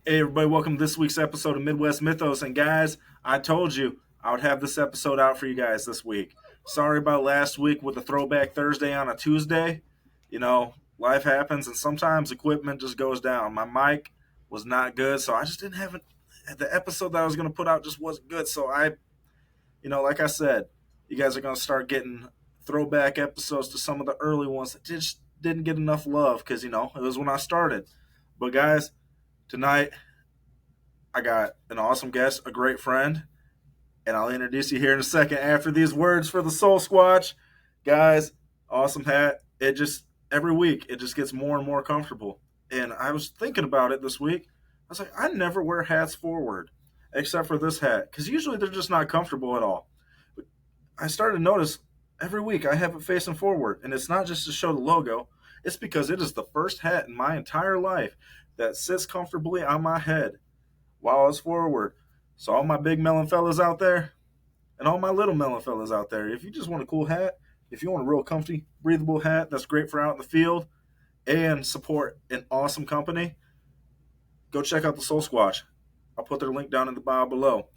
Hey, everybody, welcome to this week's episode of Midwest Mythos. And guys, I told you I would have this episode out for you guys this week. Sorry about last week with the Throwback Thursday on a Tuesday. Life happens, and sometimes equipment just goes down. My mic was not good, so I just didn't have it. The episode that I was going to put out just wasn't good. So like I said, you guys are going to start getting throwback episodes to some of the early ones that just didn't get enough love because, it was when I started. But guys, tonight I got an awesome guest, a great friend, and I'll introduce you here in a second after these words for the Soul Squatch. Guys, awesome hat. It just, every week, it just gets more and more comfortable. And I was thinking about it this week. I was like, I never wear hats forward except for this hat because usually they're just not comfortable at all. But I started to notice every week I have it facing forward, and it's not just to show the logo, it's because it is the first hat in my entire life that sits comfortably on my head while I was forward. So all my big melon fellas out there and all my little melon fellas out there, if you just want a cool hat, if you want a real comfy, breathable hat that's great for out in the field and support an awesome company, go check out the Soul Squatch. I'll put their link down in the bio below.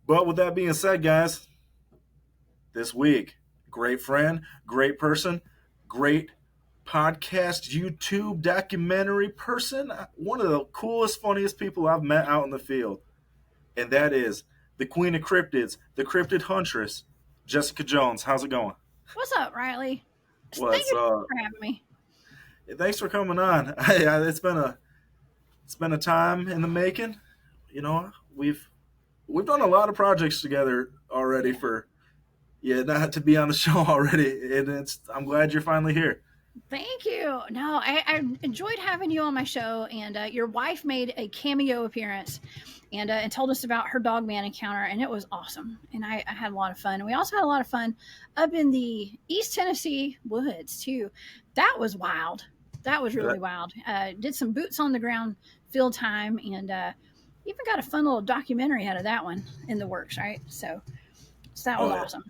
But with that being said, guys, this week, great friend, great person, great podcast, YouTube, documentary person, one of the coolest, funniest people I've met out in the field. And that is the queen of cryptids, the cryptid huntress, Jessica Jones. How's it going? What's up, Riley? Thank What's you up? for having me. Thanks for coming on. It's been a time in the making. We've done a lot of projects together already for not to be on the show already, and I'm glad you're finally here. Thank you. No, I enjoyed having you on my show, and your wife made a cameo appearance and told us about her dogman encounter, and it was awesome. And I had a lot of fun. And we also had a lot of fun up in the East Tennessee woods, too. That was wild. That was really wild. Did some boots on the ground field time, and even got a fun little documentary out of that one in the works, right? So that was awesome.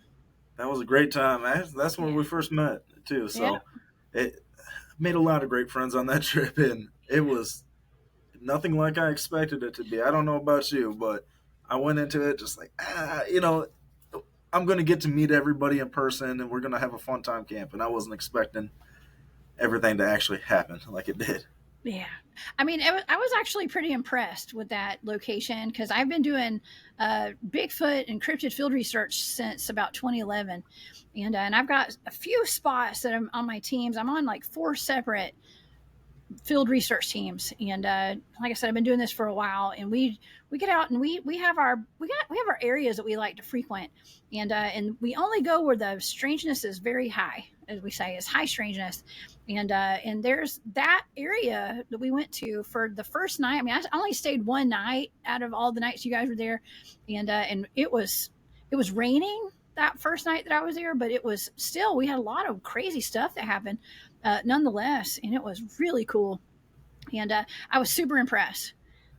That was a great time. That's when we first met, too. So it made a lot of great friends on that trip, and it was nothing like I expected it to be. I don't know about you, but I went into it just like, I'm going to get to meet everybody in person, and we're going to have a fun time camping. I wasn't expecting everything to actually happen like it did. Yeah. I mean, I was actually pretty impressed with that location because I've been doing Bigfoot and cryptid field research since about 2011. And I've got a few spots that I'm on my teams. I'm on like 4 separate field research teams. And like I said, I've been doing this for a while, and we get out and we have our areas that we like to frequent. And we only go where the strangeness is very high, as we say, is high strangeness. And there's that area that we went to for the first night. I mean, I only stayed one night out of all the nights you guys were there, and it was raining that first night that I was there, but it was still, we had a lot of crazy stuff that happened nonetheless, and it was really cool. And I was super impressed.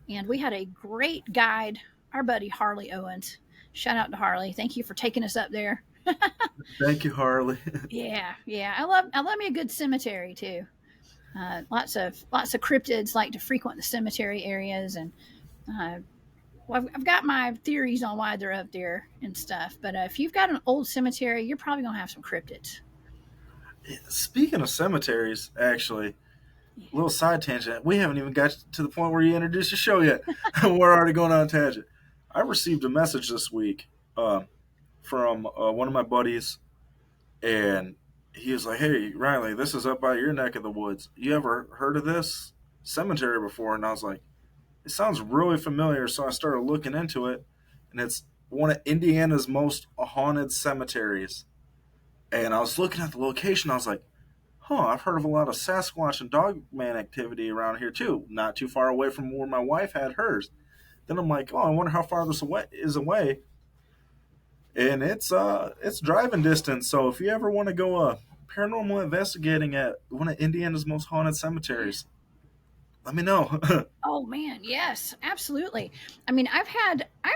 And we had a great guide, our buddy Harley Owens. Shout out to Harley. Thank you for taking us up there. Thank you, Harley. Yeah. I love me a good cemetery too. Lots of cryptids like to frequent the cemetery areas, and I've got my theories on why they're up there and stuff. But if you've got an old cemetery, you're probably gonna have some cryptids. Speaking of cemeteries, actually, a little side tangent. We haven't even got to the point where you introduced your show yet. We're already going on a tangent. I received a message this week from one of my buddies, and he was like, "Hey, Riley, this is up by your neck of the woods. You ever heard of this cemetery before?" And I was like, "It sounds really familiar." So I started looking into it, and it's one of Indiana's most haunted cemeteries. And I was looking at the location. I was like, I've heard of a lot of Sasquatch and dogman activity around here too, not too far away from where my wife had hers." Then I'm like, I wonder how far this is away. And it's driving distance. So if you ever want to go paranormal investigating at one of Indiana's most haunted cemeteries, let me know. Oh man, yes, absolutely. I mean, I've had a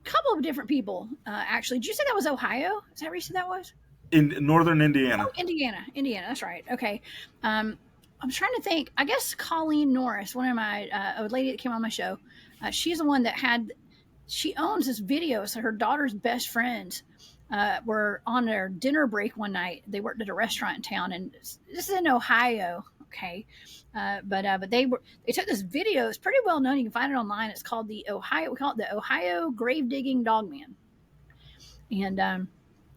couple of different people actually. Did you say that was Ohio? Is that where you said that was? In northern Indiana. Oh, Indiana. That's right. Okay. I'm trying to think. I guess Colleen Norris, one of my a lady that came on my show, she's the one that had. She owns this video. So her daughter's best friends were on their dinner break one night. They worked at a restaurant in town, and this is in Ohio. Okay, but they took this video. It's pretty well known. You can find it online. It's called the Ohio. We call it the Ohio Grave Digging Dogman, and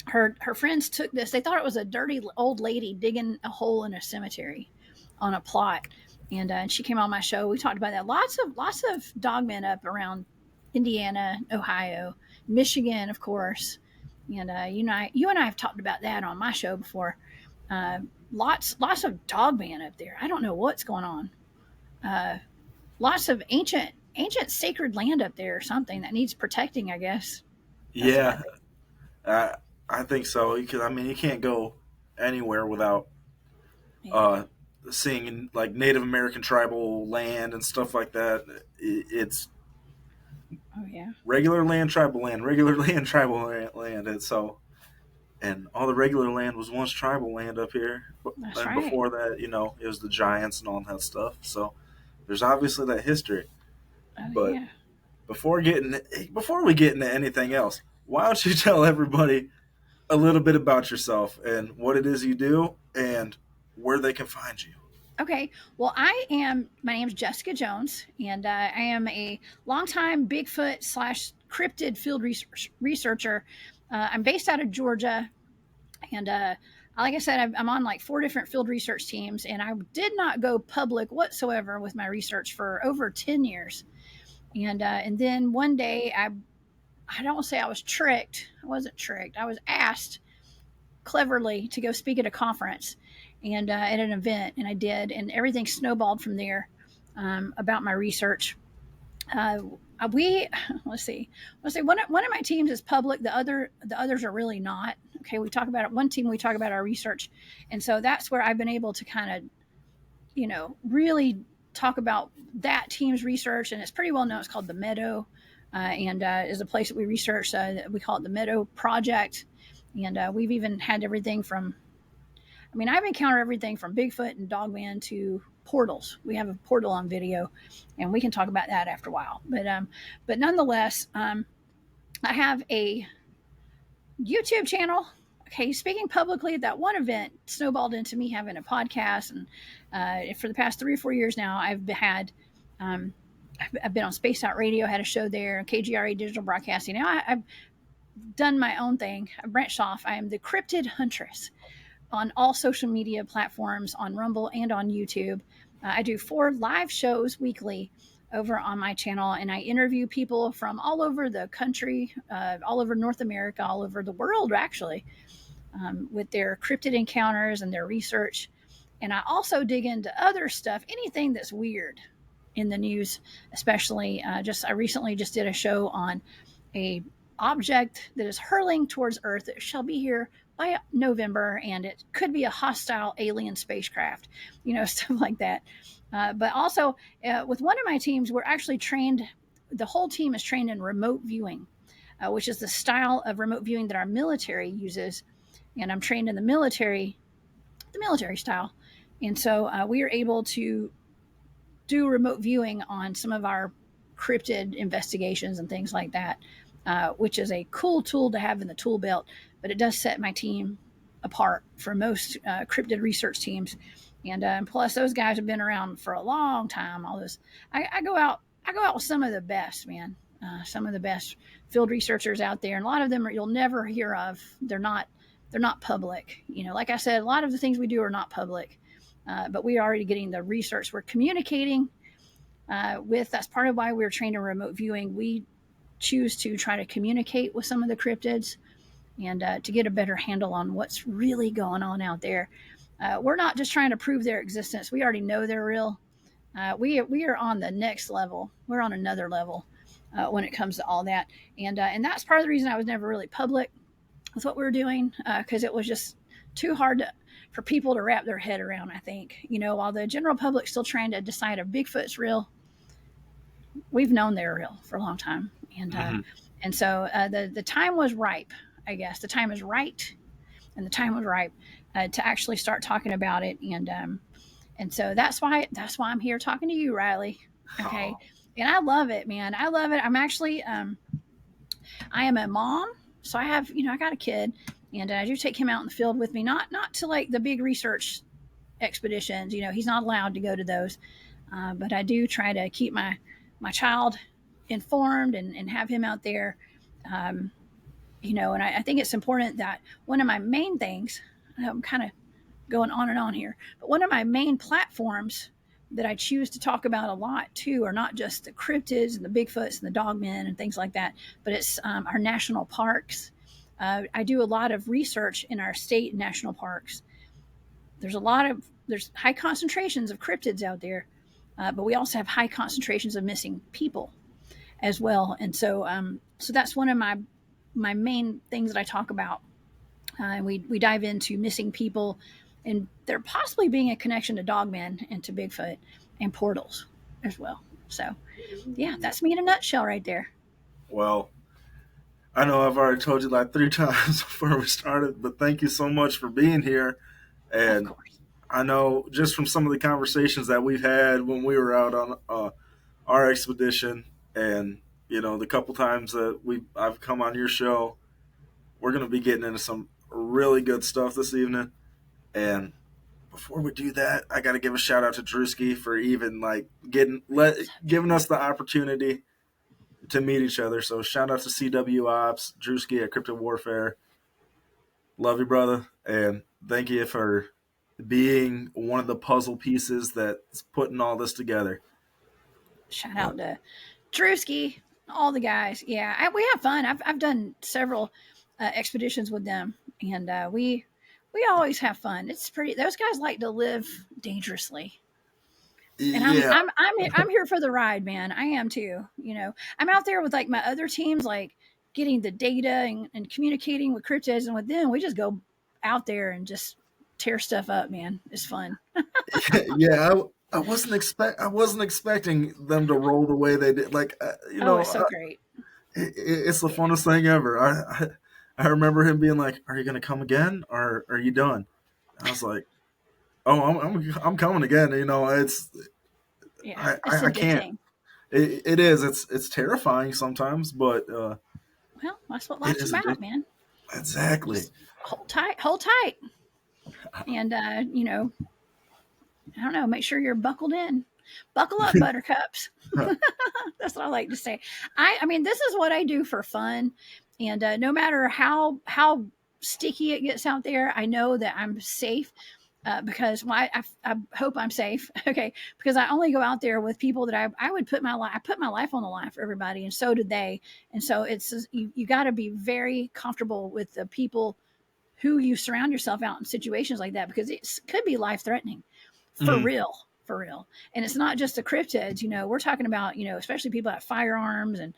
her friends took this. They thought it was a dirty old lady digging a hole in a cemetery on a plot. And she came on my show. We talked about that. Lots of dogmen up around Indiana, Ohio, Michigan, of course. And you and I have talked about that on my show before. Lots of dogmen up there. I don't know what's going on. Lots of ancient sacred land up there or something that needs protecting. I guess that's what I Yeah, think. I I think so. Because I mean, you can't go anywhere without Yeah. uh, seeing like Native American tribal land and stuff like that. It's Oh yeah. regular land, tribal land, regular land, tribal land, and so and all the regular land was once tribal land up here, That's and right. before that, it was the giants and all that stuff. So there's obviously that history. Oh But yeah. before we get into anything else, why don't you tell everybody a little bit about yourself and what it is you do and where they can find you? Okay. Well, my name's Jessica Jones, and I am a longtime Bigfoot slash cryptid field researcher. I'm based out of Georgia, and like I said, I'm on like 4 different field research teams, and I did not go public whatsoever with my research for over 10 years. And then one day, I don't say I was tricked. I wasn't tricked. I was asked cleverly to go speak at a conference and at an event, and I did, and everything snowballed from there about my research. Uh, we let's see, one of my teams is public. The others are really not. Okay, we talk about it. One team we talk about our research, and so that's where I've been able to kind of really talk about that team's research, and it's pretty well known. It's called the Medow, and is a place that we research. We call it the Medow Project, and we've even had everything from. I mean, I've encountered everything from Bigfoot and Dogman to portals. We have a portal on video, and we can talk about that after a while. But nonetheless, I have a YouTube channel. Okay, speaking publicly at that one event snowballed into me having a podcast, and for the past 3 or 4 years now, um, I've been on Space Out Radio, had a show there, KGRA Digital Broadcasting. Now I've done my own thing. I branched off. I am the Cryptid Huntress on all social media platforms, on Rumble and on YouTube. I do 4 live shows weekly over on my channel, and I interview people from all over the country, all over North America, all over the world, actually, with their cryptid encounters and their research. And I also dig into other stuff, anything that's weird in the news, especially. I recently just did a show on a object that is hurling towards Earth. It shall be here by November, and it could be a hostile alien spacecraft, stuff like that. But also, with one of my teams, we're actually trained. The whole team is trained in remote viewing, which is the style of remote viewing that our military uses. And I'm trained in the military style, and so we are able to do remote viewing on some of our cryptid investigations and things like that, which is a cool tool to have in the tool belt. But it does set my team apart from most cryptid research teams. And plus, those guys have been around for a long time. All this, I go out. I go out with some of the best, man. Some of the best field researchers out there, and a lot of them you'll never hear of. They're not. They're not public. Like I said, a lot of the things we do are not public. But we are already getting the research. We're communicating with. That's part of why we're trained in remote viewing. We choose to try to communicate with some of the cryptids and to get a better handle on what's really going on out there. We're not just trying to prove their existence. We already know they're real. We are on the next level. We're on another level when it comes to all that, and that's part of the reason I was never really public with what we were doing, because it was just too hard for people to wrap their head around. I think while the general public's still trying to decide if Bigfoot's real, we've known they're real for a long time, Mm-hmm. and so the time was ripe. I guess the time is right, and the time was ripe to actually start talking about it. And so that's why I'm here talking to you, Riley. Okay. Oh, And I love it, man. I love it. I'm actually I am a mom, so I have, I got a kid, and I do take him out in the field with me. Not to like the big research expeditions. He's not allowed to go to those, but I do try to keep my child informed and have him out there. Um, and I think it's important that one of my main things. I'm kind of going on and on here, but one of my main platforms that I choose to talk about a lot too are not just the cryptids and the Bigfoots and the dogmen and things like that, but it's our national parks. I do a lot of research in our state national parks. There's high concentrations of cryptids out there, but we also have high concentrations of missing people as well. And so that's one of my main things that I talk about. We dive into missing people, and there possibly being a connection to dogmen and to Bigfoot and portals as well. So yeah, that's me in a nutshell right there. well, I know I've already told you like 3 times before we started, but thank you so much for being here. Of And course. I know just from some of the conversations that we've had when we were out on our expedition, and the couple times that I've come on your show, we're going to be getting into some really good stuff this evening. And before we do that, I got to give a shout out to Drewski for even like What's up, giving Drew? us the opportunity to meet each other. So shout out to CW Ops, Drewski at Cryptid Warfare. Love you, brother, and thank you for being one of the puzzle pieces that's putting all this together. Shout But out to Drewski, all the guys. Yeah, we have fun. I've done several expeditions with them, and we always have fun. It's pretty. Those guys like to live dangerously, and I'm yeah, I'm I'm I'm here for the ride, man. I am too. I'm out there with like my other teams, like getting the data and communicating with cryptids, and with them, we just go out there and just tear stuff up, man. It's fun. yeah. I wasn't expecting them to roll the way they did. Like Oh, it's so great. it's the Yeah. funnest thing ever. I remember him being like, "Are you going to come again, or are you done?" And I was like, "Oh, I'm coming again." It's Yeah, it's a I good can't. thing. It is. It's terrifying sometimes, but Well, that's what it life's is a good. about, man. Exactly. Just hold tight, and I don't know, make sure you're buckled in. Buckle up, buttercups. That's what I like to say. I mean, this is what I do for fun, and no matter how sticky it gets out there, I know that I'm safe. Because I hope I'm safe, okay? Because I only go out there with people that I would I put my life on the line for everybody, and so did they. And so you got to be very comfortable with the people who you surround yourself out in situations like that, because it could be life threatening, for Mm, real, for real. And it's not just the cryptids. We're talking about, especially people that have firearms, and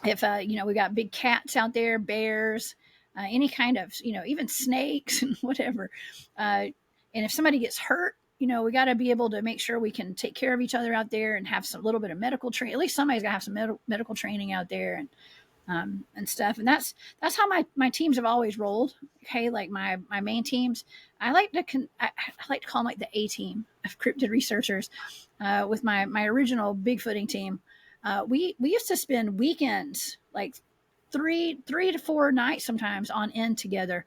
if we got big cats out there, bears, any kind of, even snakes and whatever. And if somebody gets hurt, we got to be able to make sure we can take care of each other out there and have some little bit of medical training. At least somebody's got to have some medical training out there, and stuff. And that's how my teams have always rolled. Okay, like my main teams, I like to call them like the A team of cryptid researchers. With my original Bigfooting team, we used to spend weekends, like three to 4 nights sometimes on end together,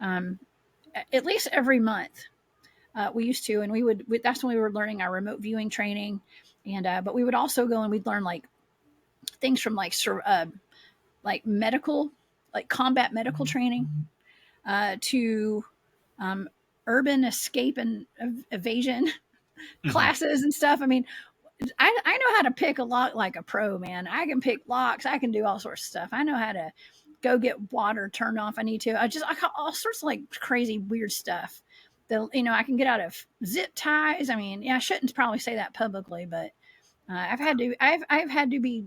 um, at least every month. We used to, and that's when we were learning our remote viewing training, and but we would also go and we'd learn like things from like medical, like combat medical training, to um, urban escape and evasion mhm. classes and stuff. I mean, I know how to pick a lock like a pro, man. I can pick locks. I can do all sorts of stuff. I know how to go get water turned off. I need to. I got all sorts of like crazy weird stuff. I can get out of zip ties. I mean, yeah, I shouldn't probably say that publicly, but I've had to be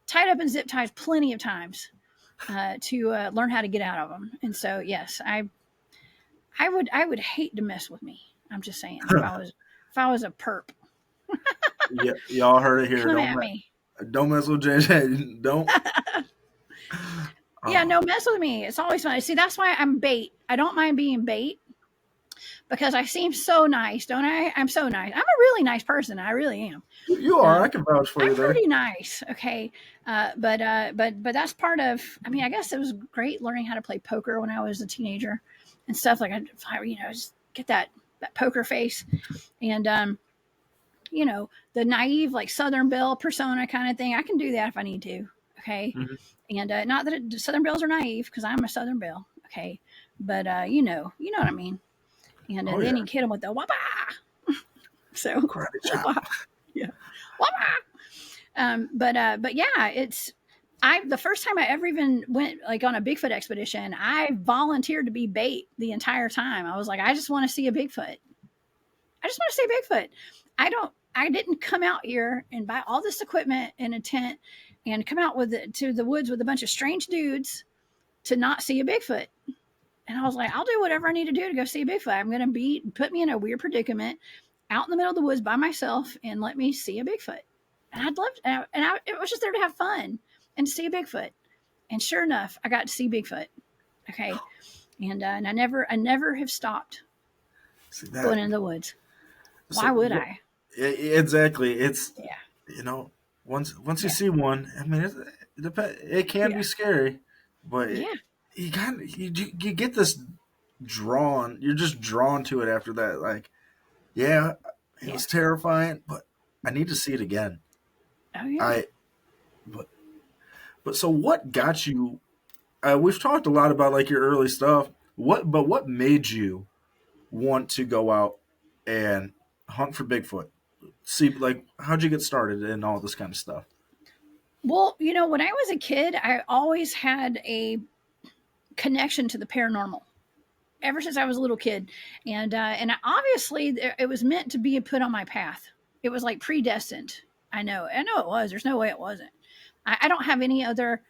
tied up in zip ties plenty of times to learn how to get out of them. And so, yes, I would hate to mess with me. I'm just saying, if I was a perp, Yeah, y'all heard it here. come at me. Don't mess with JJ. Don't. Yeah, Oh, no, mess with me. It's always fun. See, that's why I'm bait. I don't mind being bait, because I seem so nice, don't I? I'm so nice. I'm a really nice person. I really am. You are. I Um, can vouch for I'm you there. pretty nice, okay. But that's part of. I mean, I guess it was great learning how to play poker when I was a teenager, and stuff like just get that poker face, and the naive like Southern Belle persona kind of thing. I can do that if I need to, okay. Mhm. And not that Southern Belles are naive because I'm a Southern Belle, okay. But you know what I mean. And Oh then yeah, you hit them with the wapa. So karate chop. wapa, yeah, wapa. But yeah, it's I the first time I ever even went like on a Bigfoot expedition, I volunteered to be bait the entire time. I was like, I just want to see a Bigfoot. I just want to see a Bigfoot. I didn't come out here and buy all this equipment in a tent and come out to the woods with a bunch of strange dudes to not see a Bigfoot. And I was like, I'll do whatever I need to do to go see a Bigfoot. I'm going to put me in a weird predicament out in the middle of the woods by myself and let me see a Bigfoot. And I'd love, it was just there to have fun and to see a Bigfoot. And sure enough, I got to see Bigfoot. Okay. And I never have stopped See going that? into the woods. So Why would what? I? Exactly. It's Yeah. you know once you Yeah. see one, I mean it can Yeah. be scary, but Yeah. you kind of you get this drawn. You're just drawn to it after that. Like yeah, it Yeah. was terrifying, but I need to see it again. Oh, yeah. I but but so what got you? We've talked a lot about like your early stuff. What made you want to go out and hunt for Bigfoot? See, like, how'd you get started and all this kind of stuff? Well, when I was a kid, I always had a connection to the paranormal ever since I was a little kid, and obviously it was meant to be put on my path. It was like predestined. I know it was. There's no way it wasn't. I don't have any other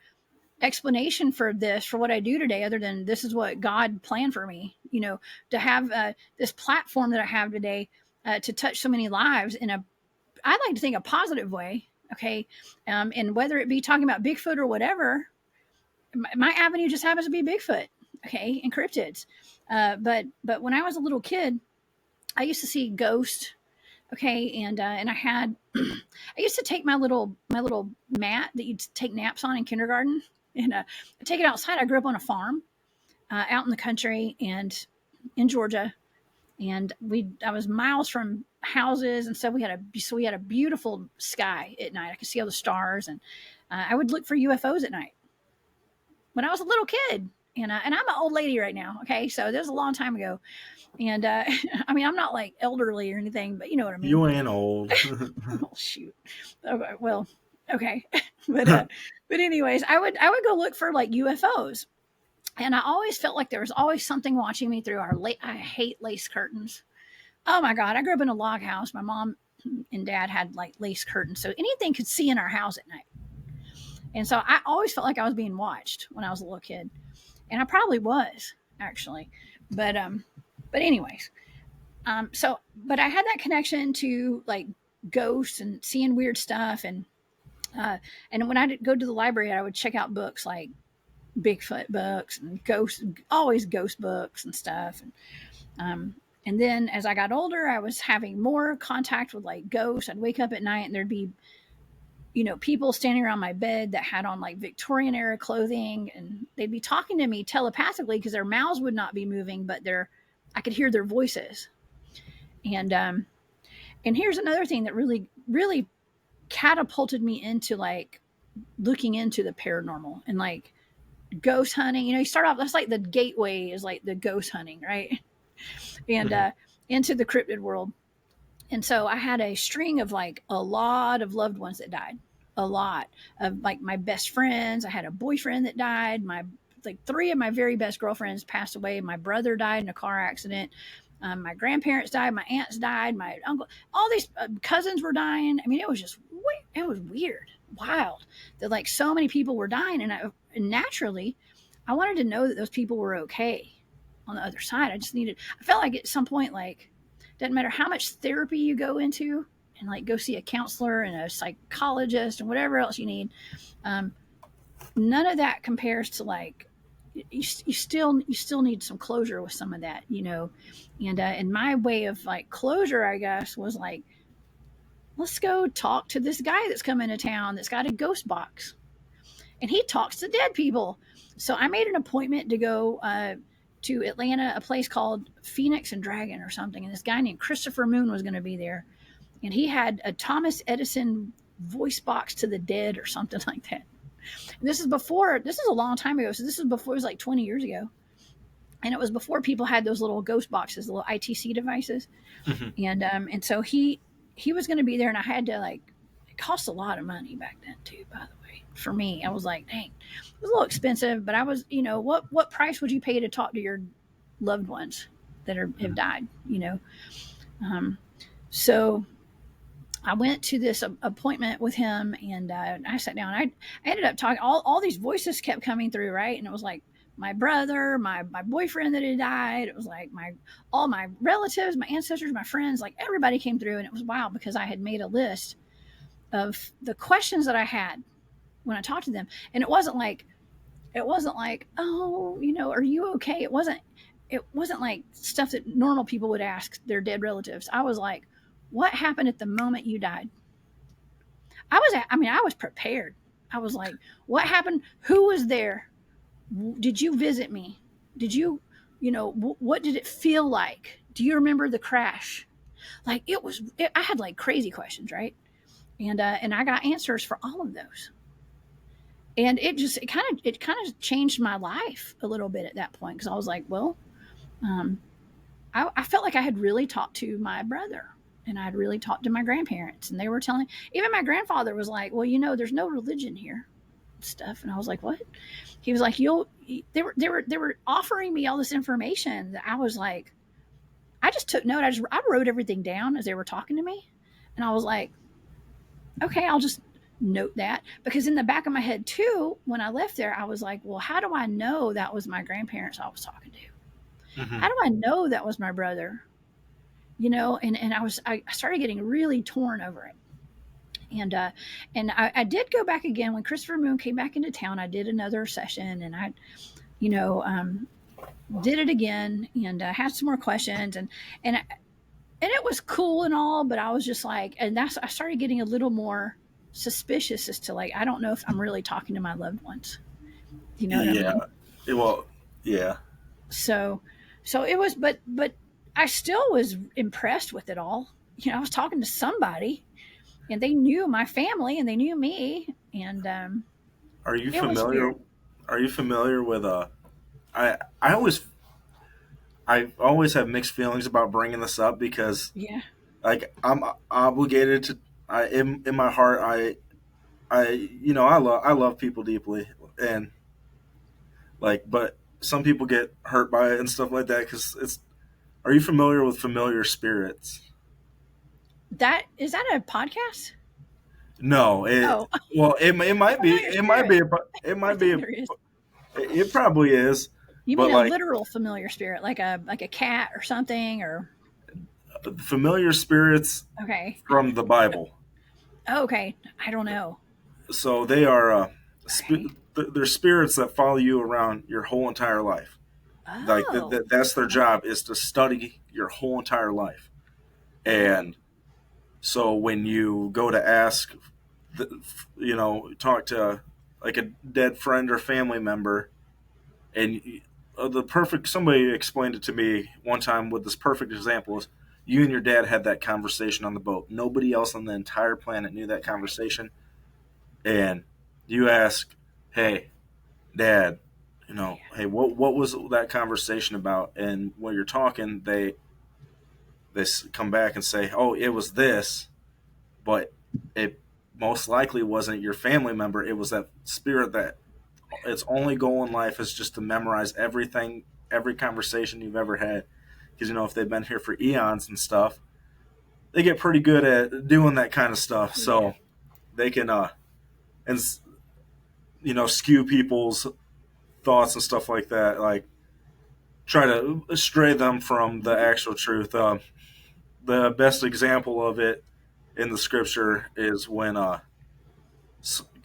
explanation for what I do today other than this is what God planned for me. To have this platform that I have today to touch so many lives I like to think a positive way. Okay, and whether it be talking about Bigfoot or whatever, my avenue just happens to be Bigfoot. Okay, and cryptids. But when I was a little kid, I used to see ghosts. Okay, and I had I used to take my little mat that you'd take naps on in kindergarten, and take it outside. I grew up on a farm out in the country and in Georgia, and I was miles from houses and stuff. We had a beautiful sky at night. I could see all the stars, and I would look for UFOs at night when I was a little kid. And I'm an old lady right now. Okay, so this was a long time ago, and I mean I'm not like elderly or anything, but you know what I mean. You ain't old. Oh shoot. Okay, well, okay, but anyways, I would go look for like UFOs, and I always felt like there was always something watching me through our late. I hate lace curtains. Oh my god, I grew up in a log house. My mom and dad had like lace curtains, so anything could see in our house at night. And so I always felt like I was being watched when I was a little kid, and I probably was actually. But anyways, but I had that connection to like ghosts and seeing weird stuff, and when I go to the library, I would check out books like Bigfoot books and always ghost books and stuff. And then as I got older, I was having more contact with like ghosts. I'd wake up at night and there'd be, people standing around my bed that had on like Victorian era clothing, and they'd be talking to me telepathically because their mouths would not be moving, but I could hear their voices. And here's another thing that really, really catapulted me into like looking into the paranormal and like ghost hunting. You start off, that's like the gateway is like the ghost hunting, right? And Mhm. into the cryptid world. And so I had a string of like a lot of loved ones that died, a lot of like my best friends. I had a boyfriend that died. Like three of my very best girlfriends passed away. My brother died in a car accident. My grandparents died. My aunts died. My uncle, all these cousins were dying. I mean, it was weird, wild that like so many people were dying. And naturally, I wanted to know that those people were okay on the other side. I felt like at some point, like, doesn't matter how much therapy you go into and like go see a counselor and a psychologist and whatever else you need. Um, None of that compares to like you still need some closure with some of that, and my way of like closure, I guess, was like, let's go talk to this guy that's coming to town that's got a ghost box, and he talks to dead people. So I made an appointment to go to Atlanta, a place called Phoenix and Dragon or something, and this guy named Christopher Moon was going to be there, and he had a Thomas Edison voice box to the dead or something like that. And this is a long time ago, so this is before, it was like 20 years ago, and it was before people had those little ghost boxes, the little ITC devices. And so he was going to be there, and I had to, like, it cost a lot of money back then too, by the way. For me, I was like, dang, it was a little expensive, but I was, what price would you pay to talk to your loved ones that have died, so I went to this appointment with him, and I sat down. I ended up talking. All these voices kept coming through, right? And it was like my brother, my boyfriend that had died. It was like all my relatives, my ancestors, my friends, like everybody came through, and it was wild because I had made a list of the questions that I had when I talked to them, and it wasn't like, oh, are you okay? It wasn't like stuff that normal people would ask their dead relatives. I was like, what happened at the moment you died? I was prepared. I was like, what happened? Who was there? Did you visit me? Did you, what did it feel like? Do you remember the crash? Like I had like crazy questions, right? And I got answers for all of those. And it kind of changed my life a little bit at that point, because I was like, well, um, I felt like I had really talked to my brother, and I had really talked to my grandparents, and they were telling, even my grandfather was like, well, there's no religion here and stuff. And I was like, what? He was like, they were offering me all this information that I was like, I just took note. I wrote everything down as they were talking to me. And I was like, okay, I'll just note that, because in the back of my head too, when I left there, I was like, well, how do I know that was my grandparents I was talking to? How do I know that was my brother? And I started getting really torn over it. And I did go back again when Christopher Moon came back into town. I did another session, and I, you know, um, did it again, and had some more questions, and it was cool and all, but I was just like, and I started getting a little more suspicious as to, like, I don't know if I'm really talking to my loved ones. You know what I Yeah. mean? Well, yeah. So, so it was, but I still was impressed with it all. I was talking to somebody, and they knew my family, and they knew me, and Are you it was familiar? weird. Are you familiar with I always have mixed feelings about bringing this up because Yeah, like I'm obligated to. In my heart I love people deeply, and like, but some people get hurt by it and stuff like that because it's. Are you familiar with familiar spirits? that a podcast? No, Oh, it might be familiar spirit. it I might be think there is. it probably is, You but mean a like literal familiar spirit, like a cat or something, or familiar spirits okay, from the Bible. okay. I don't know. So they are Okay. they're spirits that follow you around your whole entire life. Like Oh, that's their okay. job, is to study your whole entire life. And so when you go to ask, talk to like a dead friend or family member, and the perfect somebody explained it to me one time with this perfect example is you and your dad had that conversation on the boat. Nobody else on the entire planet knew that conversation, and you ask, "Hey, Dad, hey, what was that conversation about?" And when you're talking, they come back and say, "Oh, it was this," but it most likely wasn't your family member. It was that spirit that its only goal in life is just to memorize everything, every conversation you've ever had. Because if they've been here for eons and stuff, they get pretty good at doing that kind of stuff. Yeah. So they can and skew people's thoughts and stuff like that. Like try to stray them from the Mhm. actual truth. The best example of it in the scripture is when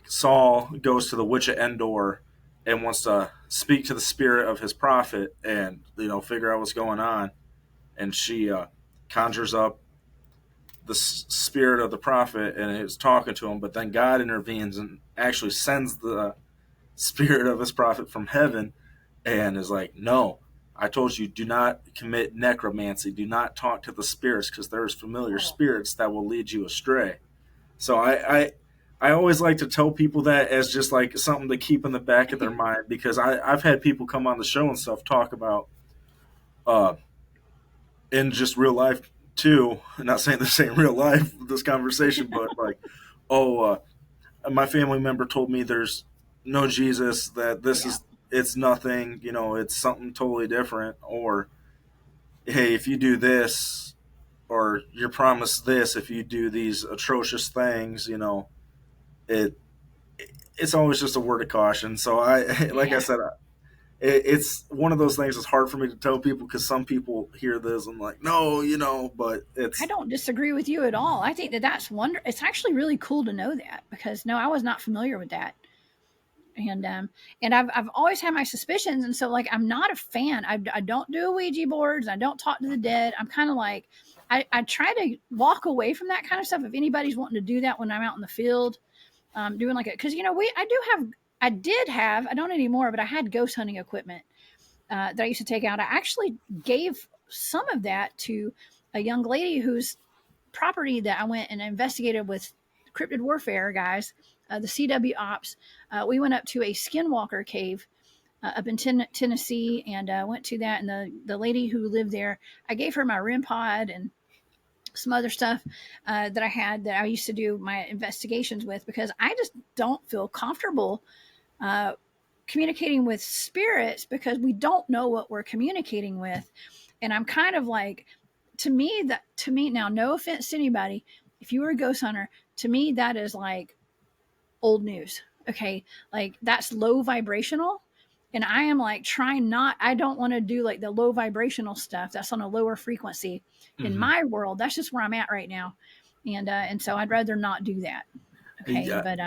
Saul goes to the witch of Endor and wants to speak to the spirit of his prophet and figure out what's going on. And she conjures up the spirit of the prophet and is talking to him, but then God intervenes and actually sends the spirit of his prophet from heaven and is like, no, I told you, do not commit necromancy, do not talk to the spirits, because there's familiar Oh. spirits that will lead you astray. So I always like to tell people that as just like something to keep in the back of their mind, because I've had people come on the show and stuff talk about uh in just real life too. I'm not saying this ain't real life, this conversation, but like, oh, my family member told me there's no Jesus, that this Yeah. is, it's nothing, it's something totally different. Or, hey, if you do this, or you're promised this if you do these atrocious things, it it's always just a word of caution. So like I Yeah. said, it's one of those things that's hard for me to tell people, because some people hear this and like, no, but I it's don't disagree with you at all. I think that that's wonder. It's actually really cool to know that, because no, I was not familiar with that. And I've always had my suspicions, and so like I'm not a fan. I don't do Ouija boards. I don't talk to the dead. I'm kind of like I try to walk away from that kind of stuff. If anybody's wanting to do that when I'm out in the field, doing like it, because I did have, I don't anymore, but I had ghost hunting equipment that I used to take out. I actually gave some of that to a young lady whose property that I went and investigated with Cryptid Warfare guys, the CW Ops. We went up to a Skinwalker cave up in Tennessee, and went to that. And the lady who lived there, I gave her my REM pod and some other stuff that I had that I used to do my investigations with, because I just don't feel comfortable uh, communicating with spirits, because we don't know what we're communicating with. And I'm kind of like, to me now, no offense to anybody, if you were a ghost hunter, to me that is like old news. Okay, like that's low vibrational, and I am like trying not, I don't want to do like the low vibrational stuff that's on a lower frequency in mhm. my world. That's just where I'm at right now. And so I'd rather not do that. Okay, Yeah, but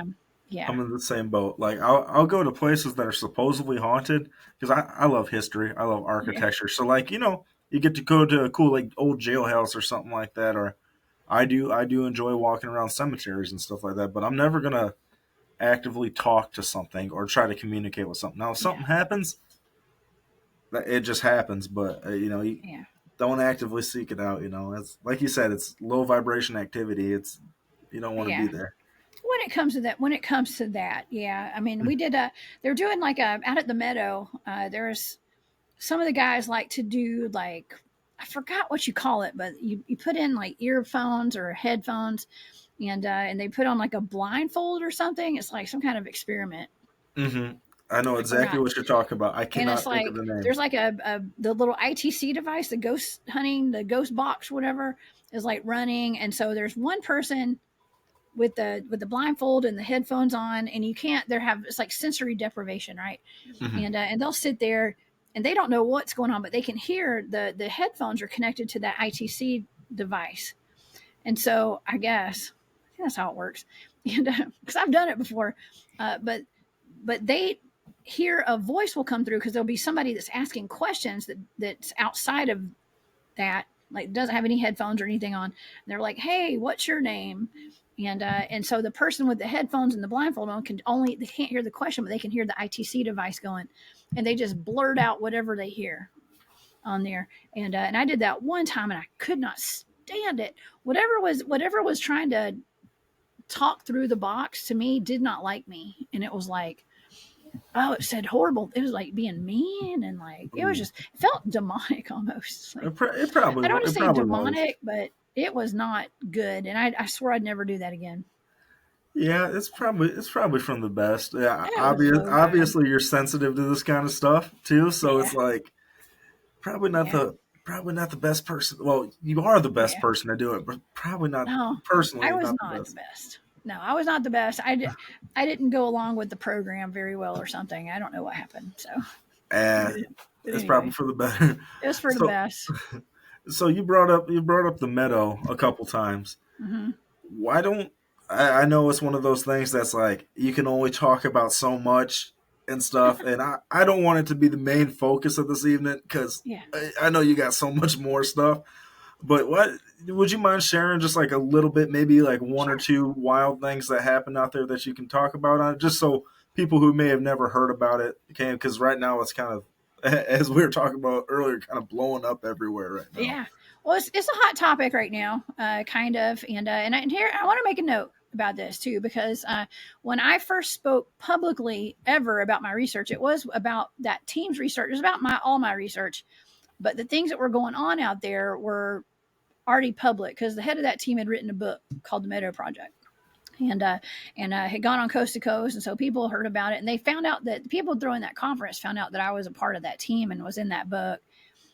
yeah. I'm in the same boat. Like I'll go to places that are supposedly haunted, because I love history, I love Yeah. architecture. So like, you get to go to a cool like old jailhouse or something like that. Or I do enjoy walking around cemeteries and stuff like that. But I'm never gonna actively talk to something or try to communicate with something. Now, if Yeah. something happens, it just happens. But you Yeah. don't actively seek it out. It's like you said, it's low vibration activity. It's, you don't want to be Yeah. there. When it comes to that, yeah. I mean, we did they're doing like a out at the Meadow. There's some of the guys like to do like, I forgot what you call it, but you put in like earphones or headphones, and they put on like a blindfold or something. It's like some kind of experiment. Hmm. I know I exactly forgot. what you're talking about. I And it's cannot think of like the name. there's like a the little ITC device, the ghost hunting, the ghost box, whatever, is like running. And so there's one person with the blindfold and the headphones on, and you can't, they have, it's like sensory deprivation, right? Hmm. And they'll sit there and they don't know what's going on, but they can hear the headphones are connected to that ITC device. And so I think that's how it works. And because I've done it before, but they hear a voice will come through, because there'll be somebody that's asking questions that's outside of that, like doesn't have any headphones or anything on. And they're like, "Hey, what's your name?" And so the person with the headphones and the blindfold on they can't hear the question, but they can hear the ITC device going, and they just blurt out whatever they hear on there. And I did that one time, and I could not stand it. Whatever was trying to talk through the box to me did not like me, and it was like, oh, it said horrible. It was like being mean, and like it was Ooh. just, it felt demonic almost. Like, It probably I don't want to it say probably was. demonic, but it was not good, and I swear I'd never do that again. Yeah, it's probably from the best. Yeah, It was so bad. obviously you're sensitive to this kind of stuff too, so Yeah, it's like probably not yeah, the probably not the best person. Well, you are the best yeah. person to do it, but probably not No, I personally was not the not the best. best. No, I was not the best. I didn't go along with the program very well or something. I don't know what happened. So, Eh, but it's probably anyway, for the better. it was for the So best. so you brought up the Meadow a couple times. Hmm. Why don't I know it's one of those things that's like you can only talk about so much, and stuff. And I don't want it to be the main focus of this evening because Yeah, I know you got so much more stuff. But what would you mind sharing just like a little bit, maybe like one or sure. two wild things that happened out there that you can talk about on it, just so people who may have never heard about it can, because right now it's kind of, as we were talking about earlier, kind of blowing up everywhere right now. Yeah. Well, it's a hot topic right now, kind of, and here I want to make a note about this too because when I first spoke publicly ever about my research, it was about that team's research. It was about all my research, but the things that were going on out there were already public because the head of that team had written a book called the Medow Project. And had gone on coast to coast, and so people heard about it, and they found out that the people throwing that conference found out that I was a part of that team and was in that book.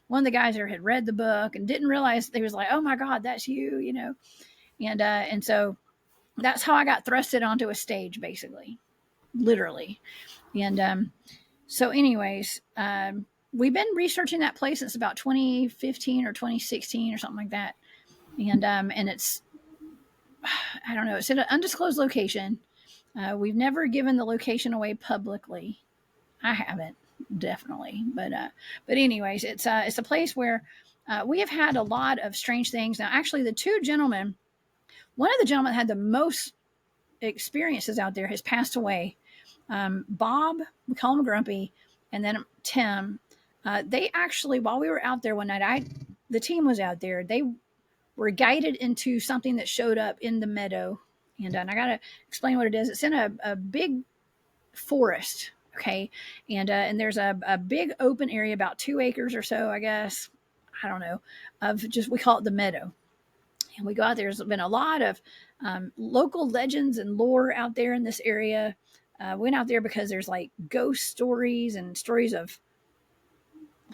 One of the guys there had read the book and didn't realize, they was like, "Oh my God, that's you," and so that's how I got thrusted onto a stage, basically, literally. And so, anyways, we've been researching that place since about 2015 or 2016 or something like that, and it's, I don't know, it's in an undisclosed location. We've never given the location away publicly. I haven't, definitely, but anyways, it's a place where we have had a lot of strange things. Now, actually, the two gentlemen, one of the gentlemen that had the most experiences out there has passed away. Bob, we call him Grumpy, and then Tim. They actually, while we were out there one night, the team was out there. They were guided into something that showed up in the meadow, and I gotta explain what it is. It's in a big forest, okay, and there's a big open area, about 2 acres or so, I guess. I don't know, of just, we call it the meadow. And we go out there. There's been a lot of local legends and lore out there in this area. Went out there because there's like ghost stories and stories of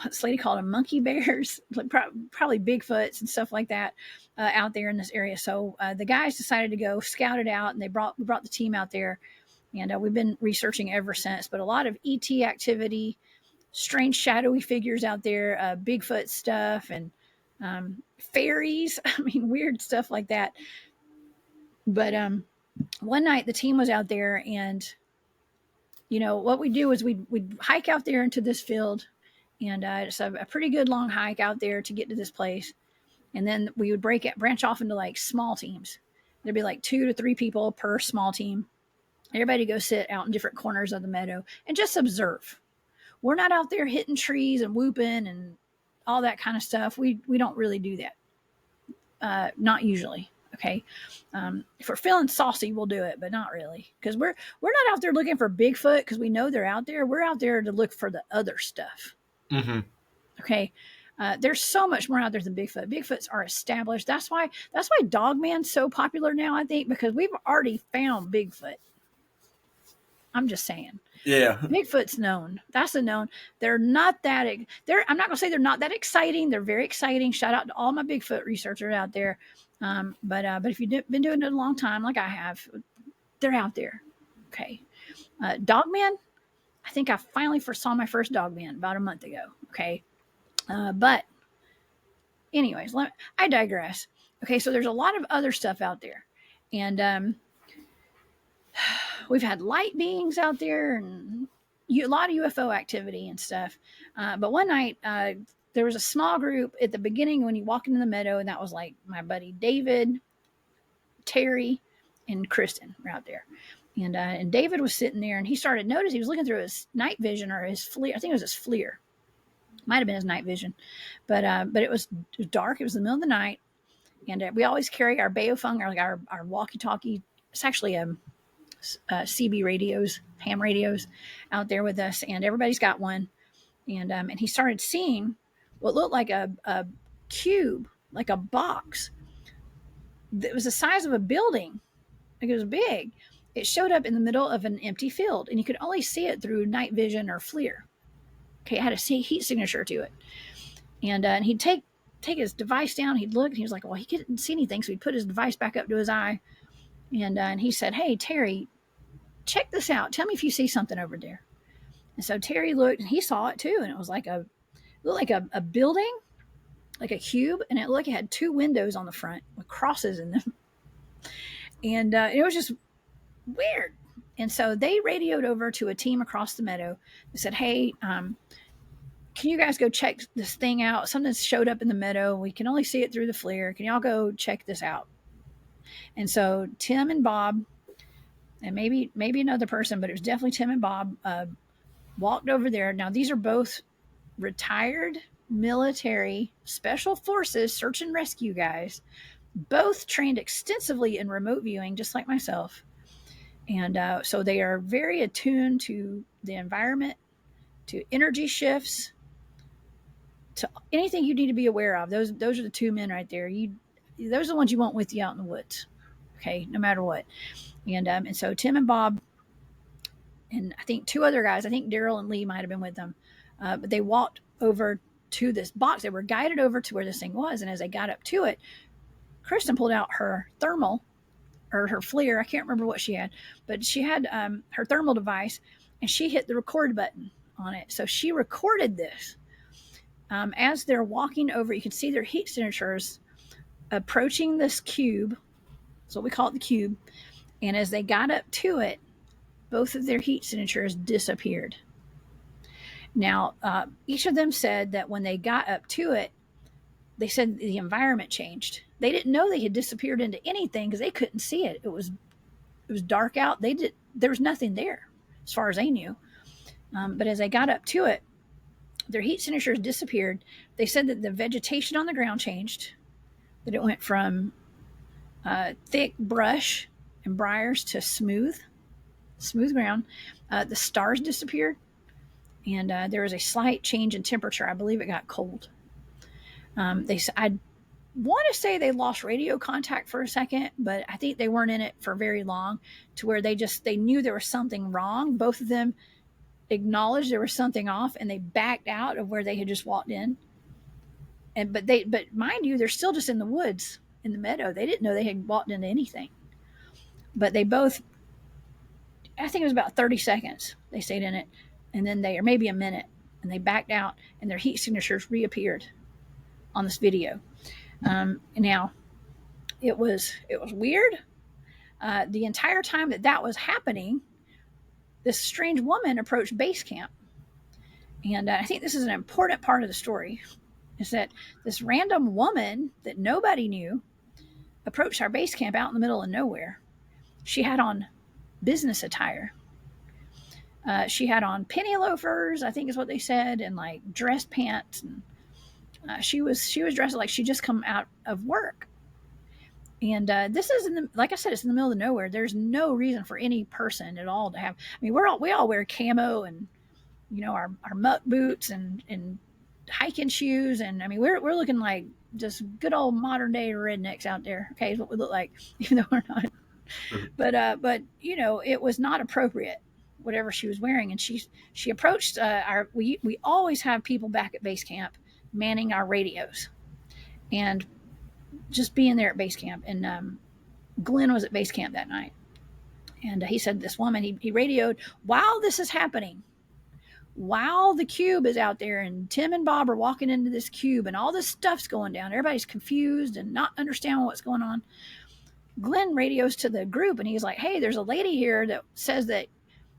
this lady called them monkey bears, like probably Bigfoots and stuff like that, out there in this area. So the guys decided to go scout it out, and we brought the team out there, and we've been researching ever since. But a lot of ET activity, strange shadowy figures out there, Bigfoot stuff, and fairies. I mean, weird stuff like that. But one night the team was out there, and what we do is we'd hike out there into this field, and it's a pretty good long hike out there to get to this place. And then we would branch off into like small teams. There'd be like 2 to 3 people per small team. Everybody go sit out in different corners of the meadow and just observe. We're not out there hitting trees and whooping and all that kind of stuff. We don't really do that. Not usually. Okay. If we're feeling saucy, we'll do it, but not really, because we're not out there looking for Bigfoot because we know they're out there. We're out there to look for the other stuff. Mm-hmm. Okay. There's so much more out there than Bigfoot. Bigfoots are established. That's why dogman's so popular now, I think, because we've already found Bigfoot. I'm just saying. Yeah. Bigfoot's known. That's a known. They're not that. I'm not gonna say they're not that exciting. They're very exciting. Shout out to all my Bigfoot researchers out there. But if you've been doing it a long time, like I have, they're out there. Okay. Dogman. I think I finally first saw my first dogman about a month ago. Okay. But anyways, I digress. Okay, so there's a lot of other stuff out there, and we've had light beings out there and a lot of UFO activity and stuff. But one night, there was a small group at the beginning when you walk into the meadow, and that was like my buddy David, Terry, and Kristen were out there. And David was sitting there, and he started noticing, he was looking through his night vision or his FLIR. I think it was his FLIR. Might have been his night vision, but it was dark. It was the middle of the night, and we always carry our Baofeng, our walkie-talkie. It's actually CB radios, ham radios, out there with us, and everybody's got one. And he started seeing what looked like a cube, like a box that was the size of a building. Like, it was big. It showed up in the middle of an empty field, and you could only see it through night vision or FLIR. Okay, it had a heat signature to it. And he'd take his device down, he'd look, and he was like, well, he couldn't see anything, so he'd put his device back up to his eye. And he said, hey, Terry, check this out. Tell me if you see something over there. And so Terry looked, and he saw it too, and it was like a building, like a cube, and it looked like it had 2 windows on the front with crosses in them. And it was just weird. And so they radioed over to a team across the meadow. They said, hey, can you guys go check this thing out? Something showed up in the meadow. We can only see it through the FLIR. Can y'all go check this out? And so Tim and Bob, and maybe another person, but it was definitely Tim and Bob, walked over there. Now, these are both retired military special forces search and rescue guys, both trained extensively in remote viewing, just like myself. And so they are very attuned to the environment, to energy shifts, to anything you need to be aware of. Those are the two men right there. Those are the ones you want with you out in the woods. Okay, no matter what. And so Tim and Bob, and I think two other guys, I think Daryl and Lee might have been with them, but they walked over to this box. They were guided over to where this thing was, and as they got up to it, Kristen pulled out her thermal or her FLIR. I can't remember what she had, but she had her thermal device, and she hit the record button on it. So she recorded this. As they're walking over, you can see their heat signatures approaching this cube. That's what we call it, the cube. And as they got up to it, both of their heat signatures disappeared. Now, each of them said that when they got up to it, they said the environment changed. They didn't know they had disappeared into anything because they couldn't see it. It was dark out. There was nothing there as far as they knew. But as they got up to it, their heat signatures disappeared. They said that the vegetation on the ground changed, that it went from thick brush and briars to smooth ground. The stars disappeared, and there was a slight change in temperature. I believe it got cold. I want to say they lost radio contact for a second, but I think they weren't in it for very long, to where they knew there was something wrong. Both of them acknowledged there was something off, and they backed out of where they had just walked in. But mind you, they're still just in the woods in the meadow. They didn't know they had walked into anything. But they both, I think it was about 30 seconds they stayed in it, and then or maybe a minute, and they backed out, and their heat signatures reappeared on this video. Now, it was weird. The entire time that was happening, this strange woman approached base camp. And I think this is an important part of the story, is that this random woman that nobody knew approached our base camp out in the middle of nowhere. She had on business attire. She had on penny loafers, I think is what they said, and like dress pants. And she was dressed like she just come out of work. And this is like I said, it's in the middle of nowhere. There's no reason for any person at all to have. I mean, we all wear camo and our muck boots and hiking shoes, and I mean we're looking like just good old modern day rednecks out there. Okay, is what we look like, even though we're not. But it was not appropriate, whatever she was wearing. And she approached we always have people back at base camp manning our radios, and just being there at base camp. And Glenn was at base camp that night, and he said this woman, he radioed while this is happening, while the cube is out there, and Tim and Bob are walking into this cube, and all this stuff's going down. Everybody's confused and not understanding what's going on. Glenn radios to the group, and he's like, "Hey, there's a lady here that says that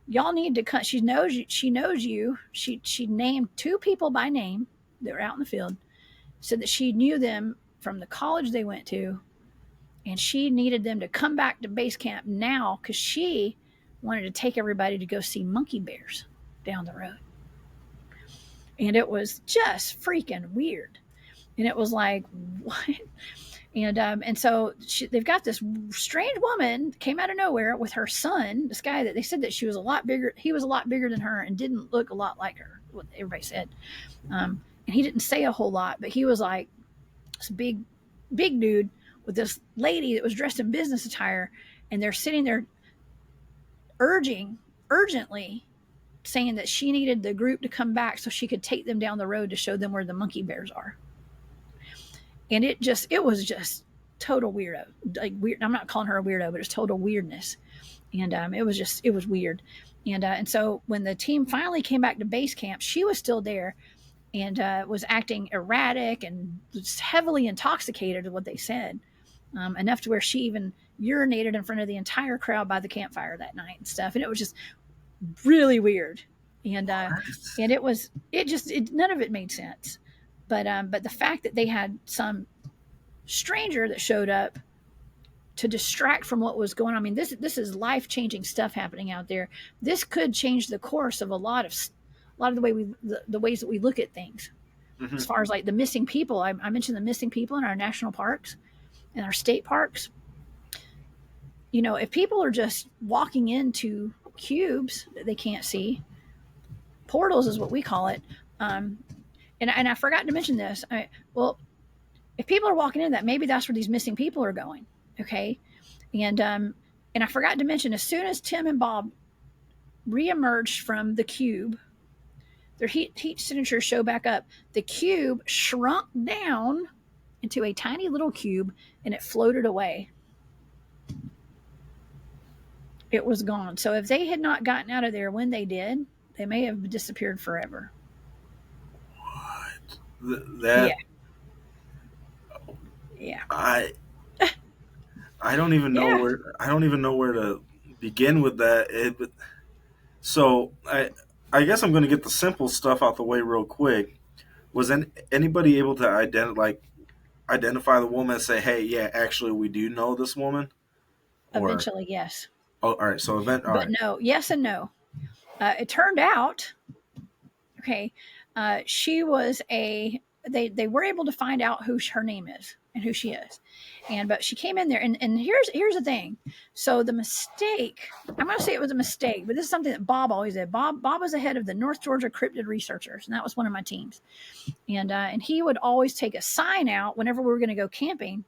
y'all need to cut. She knows you. She named two people by name that were out in the field. Said that she knew them from the college they went to, and she needed them to come back to base camp now because she wanted to take everybody to go see monkey bears down the road." And it was just freaking weird. And it was like, what? And so they've got this strange woman came out of nowhere with her son, this guy that they said that she was a lot bigger. He was a lot bigger than her and didn't look a lot like her, what everybody said. And he didn't say a whole lot, but he was like this big dude with this lady that was dressed in business attire. And they're sitting there urgently saying that she needed the group to come back so she could take them down the road to show them where the monkey bears are. And it was just total weirdo. Like weird. I'm not calling her a weirdo, but it's total weirdness. And it was weird. And so when the team finally came back to base camp, she was still there and was acting erratic and was heavily intoxicated, is what they said, enough to where she even urinated in front of the entire crowd by the campfire that night and stuff. And it was just really weird. And none of it made sense. But the fact that they had some stranger that showed up to distract from what was going on. I mean, this is life changing stuff happening out there. This could change the course of a lot of the ways that we look at things. Mm-hmm. As far as like the missing people, I mentioned the missing people in our national parks and our state parks. You know, if people are just walking into cubes that they can't see, portals is what we call it. And I forgot to mention this. Well, if people are walking in that, maybe that's where these missing people are going. Okay. And I forgot to mention, as soon as Tim and Bob reemerged from the cube, their heat signatures show back up. The cube shrunk down into a tiny little cube and it floated away. It was gone. So if they had not gotten out of there when they did, they may have disappeared forever. What? That? Yeah. I don't even know where to begin with that. So I guess I'm going to get the simple stuff out the way real quick. Was anybody able to identify the woman and say, "Hey, yeah, actually, we do know this woman"? Or, eventually, yes. Oh, all right. So No, yes and no. It turned out, okay, she was they were able to find out who her name is and who she is. But she came in there and here's the thing. So the mistake, I'm going to say it was a mistake, but this is something that Bob always did. Bob was the head of the North Georgia Cryptid researchers, and that was one of my teams. And he would always take a sign out whenever we were going to go camping,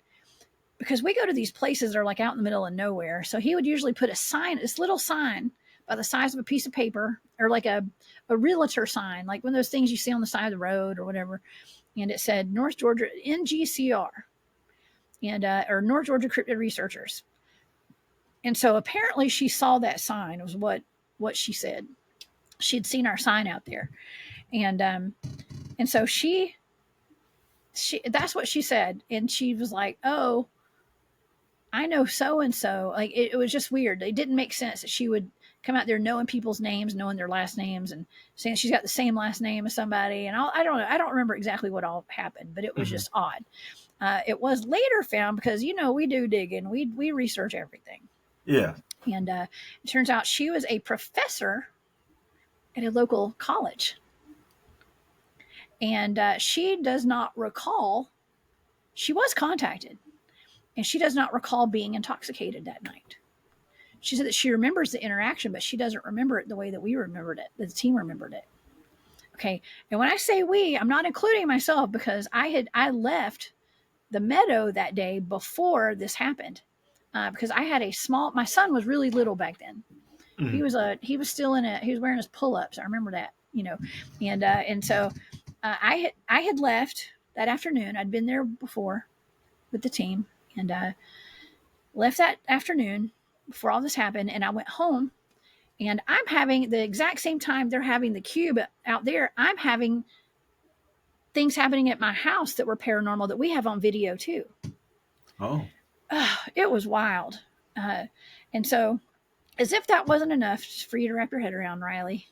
because we go to these places that are like out in the middle of nowhere. So he would usually put a sign, this little sign by the size of a piece of paper, or like a realtor sign, like one of those things you see on the side of the road or whatever. And it said North Georgia NGCR and or North Georgia Cryptid Researchers. And so apparently she saw that sign, was what she said. She'd seen our sign out there. And so she that's what she said. And she was like, "Oh, I know so-and-so." Like it was just weird. It didn't make sense that she would come out there knowing people's names, knowing their last names, and saying she's got the same last name as somebody. And I don't know. I don't remember exactly what all happened, but it was just odd. It was later found, because, you know, we do digging. We research everything. Yeah. And it turns out she was a professor at a local college. And she does not recall. She was contacted, and she does not recall being intoxicated that night. She said that she remembers the interaction, but she doesn't remember it the way that we remembered it, that the team remembered it. Okay. And when I say we, I'm not including myself, because I left the Medow that day before this happened, because I had my son was really little back then. Mm-hmm. He was still he was wearing his pull-ups. I remember that, you know, and so I had left that afternoon. I'd been there before with the team, and left that afternoon before all this happened. And I went home, and I'm having the exact same time they're having the cube out there. I'm having things happening at my house that were paranormal that we have on video too. Oh. It was wild. And so, as if that wasn't enough for you to wrap your head around, Riley,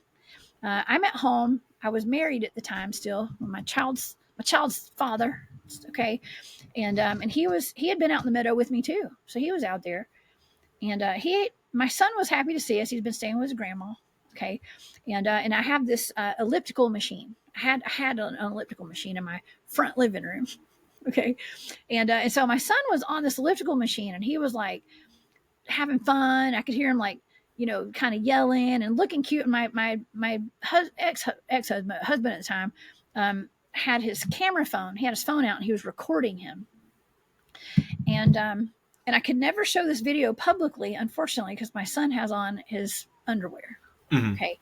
I'm at home. I was married at the time still. My child's father. Okay. And he had been out in the Medow with me too. So he was out there, and my son was happy to see us. He's been staying with his grandma. Okay. And I have this elliptical machine. I had an elliptical machine in my front living room. Okay. And so my son was on this elliptical machine, and he was like having fun. I could hear him, like, you know, kind of yelling and looking cute. And my ex-husband at the time had his camera phone. He had his phone out, and he was recording him. And I could never show this video publicly, unfortunately, because my son has on his underwear. Mm-hmm. Okay.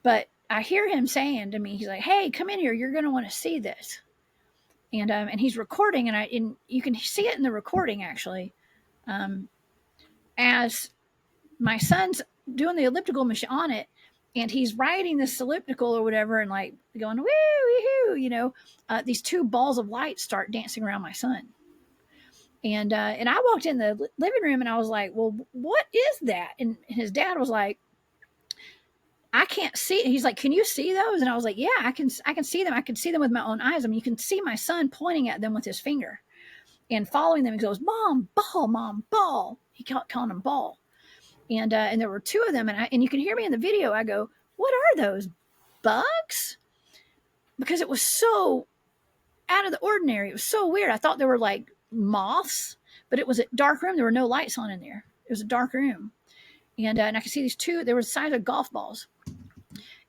But I hear him saying to me, he's like, "Hey, come in here. You're going to want to see this." And he's recording, and you can see it in the recording, actually, as my son's doing the elliptical machine on it, and he's riding this elliptical or whatever, and like going, woo, wee-hoo, you know, these two balls of light start dancing around my son. And I walked in the living room and I was like, well, what is that? And his dad was like, I can't see. He's like, can you see those? And I was like, yeah, I can see them. I can see them with my own eyes. I mean, you can see my son pointing at them with his finger and following them. He goes, mom, ball. He kept calling them ball. And there were two of them. And you can hear me in the video. I go, what are those, bugs? Because it was so out of the ordinary. It was so weird. I thought they were like moths, but it was a dark room. There were no lights on in there. It was a dark room. And I could see these two, they were the size of golf balls.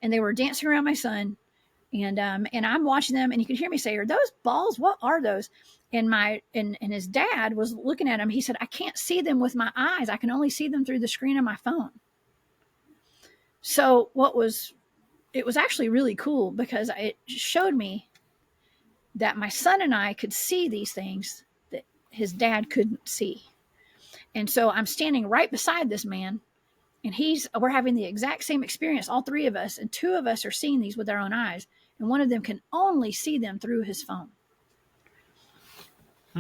And they were dancing around my son. And I'm watching them, and you can hear me say, are those balls? What are those? And his dad was looking at him. He said, I can't see them with my eyes. I can only see them through the screen of my phone. So it was actually really cool because it showed me that my son and I could see these things that his dad couldn't see. And so I'm standing right beside this man, and we're having the exact same experience, all three of us, and two of us are seeing these with our own eyes, and one of them can only see them through his phone.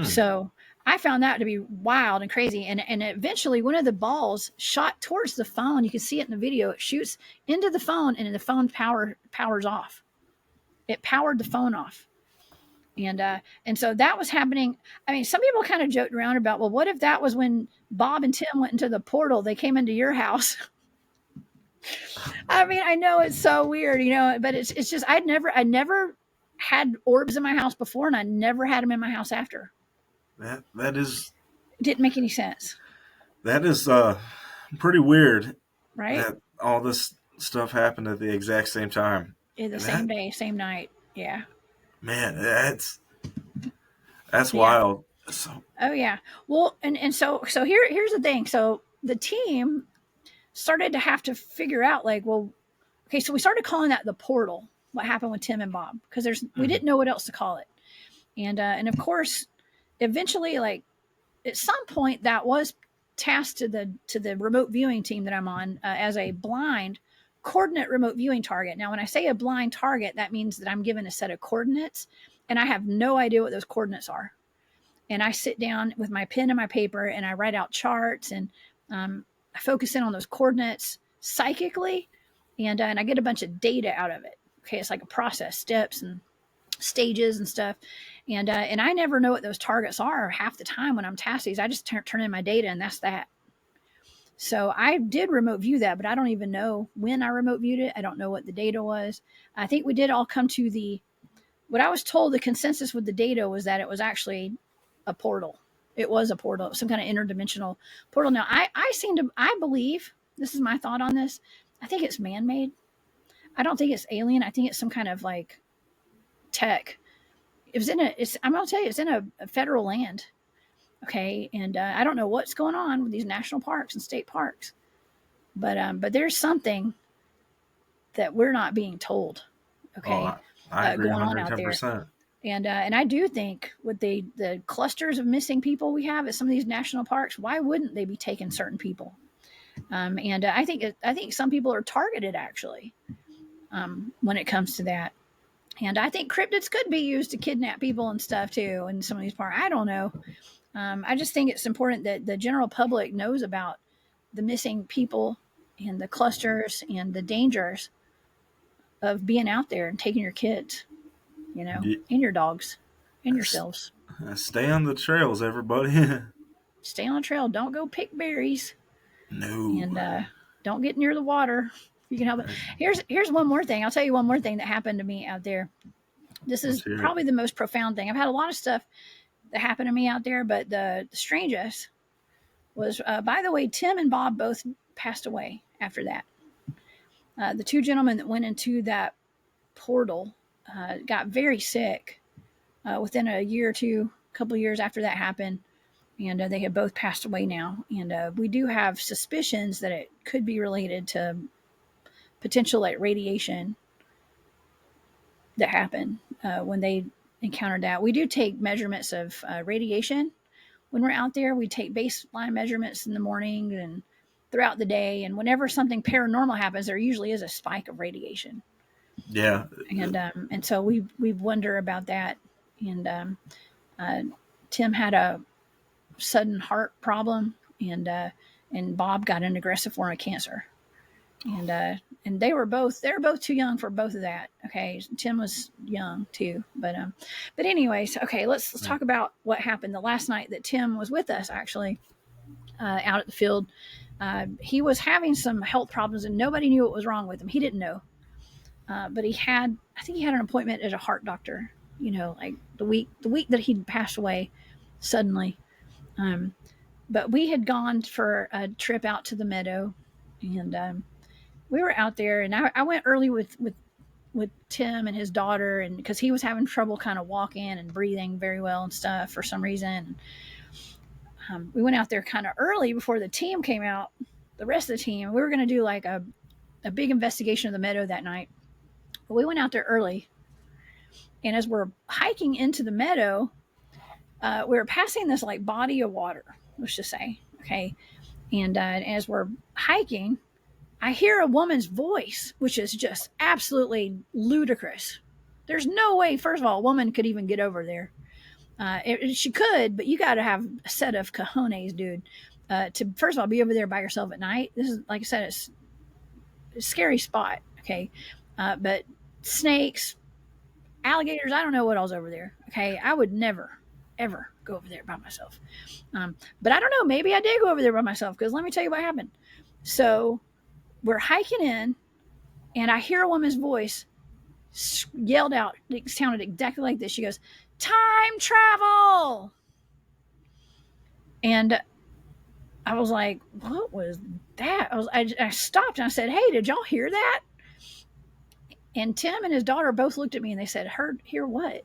So I found that to be wild and crazy. And eventually one of the balls shot towards the phone. You can see it in the video. It shoots into the phone, and the phone powers off. It powered the phone off. And so that was happening. I mean, some people kind of joked around about, well, what if that was when Bob and Tim went into the portal? They came into your house. I mean, I know it's so weird, but it's just I never had orbs in my house before, and I never had them in my house after. That is. It didn't make any sense. That is pretty weird. Right? That all this stuff happened at the exact same time. In the same day, same night. Yeah. Man, that's wild. So. Oh yeah. Well, and so here's the thing. So the team started to have to figure out, like, well, okay, so we started calling that the portal. What happened with Tim and Bob? Because we didn't know what else to call it. And of course, eventually, like at some point, that was tasked to the remote viewing team that I'm on as a blind coordinate remote viewing target. Now, when I say a blind target, that means that I'm given a set of coordinates, and I have no idea what those coordinates are. And I sit down with my pen and my paper, and I write out charts, and I focus in on those coordinates psychically, and I get a bunch of data out of it. Okay, it's like a process, steps and stages and stuff. And I never know what those targets are half the time when I'm tasked these. I just turn in my data, and that's that. So I did remote view that, but I don't even know when I remote viewed it. I don't know what the data was. I think we did all come to what I was told the consensus with the data was that it was actually a portal. It was a portal, some kind of interdimensional portal. Now, I believe, this is my thought on this, I think it's man-made. I don't think it's alien. I think it's some kind of like tech. I'm going to tell you, it's in a federal land. Okay. And I don't know what's going on with these national parks and state parks, but there's something that we're not being told. Okay. Oh, I agree going 110%. on out there. And I do think with the clusters of missing people we have at some of these national parks, why wouldn't they be taking certain people? And I think some people are targeted actually when it comes to that. And I think cryptids could be used to kidnap people and stuff too in some of these parks. I don't know. I just think it's important that the general public knows about the missing people and the clusters and the dangers of being out there and taking your kids, and your dogs and yourselves. Stay on the trails, everybody. Stay on the trail. Don't go pick berries. No. And don't get near the water. You can help it. Here's one more thing. I'll tell you one more thing that happened to me out there. This is probably the most profound thing. I've had a lot of stuff that happened to me out there, but the strangest was, by the way, Tim and Bob both passed away after that. The two gentlemen that went into that portal got very sick within a year or two, a couple of years after that happened. And they have both passed away now. And we do have suspicions that it could be related to potential like radiation that happened when they encountered that. We do take measurements of radiation when we're out there. We take baseline measurements in the morning and throughout the day. And whenever something paranormal happens, there usually is a spike of radiation. Yeah. And so we wonder about that. And Tim had a sudden heart problem, and Bob got an aggressive form of cancer, and they were both too young for both of that. Okay, Tim was young too, but anyways, okay, let's talk about what happened the last night that Tim was with us actually, out at the field. He was having some health problems and nobody knew what was wrong with him. He didn't know, but I think he had an appointment at a heart doctor. Like the week that he passed away suddenly. Um, but we had gone for a trip out to the Medow, and we were out there, and I went early with Tim and his daughter, and because he was having trouble kind of walking and breathing very well and stuff for some reason. We went out there kind of early before the team came out. The rest of the team, we were going to do like a big investigation of the Medow that night. But we went out there early, and as we're hiking into the Medow, we were passing this like body of water, let's just say, okay. And as we're hiking, I hear a woman's voice, which is just absolutely ludicrous. There's no way, first of all, a woman could even get over there. She could, but you got to have a set of cojones, dude, to first of all be over there by yourself at night. This is, like I said, it's a scary spot. Okay, but snakes, alligators, I don't know what else over there. Okay, I would never, ever go over there by myself. But I don't know. Maybe I did go over there by myself because let me tell you what happened. So we're hiking in, and I hear a woman's voice yelled out. It sounded exactly like this. She goes, "Time travel!" And I was like, "What was that?" I stopped and I said, "Hey, did y'all hear that?" And Tim and his daughter both looked at me and they said, "Hear what?"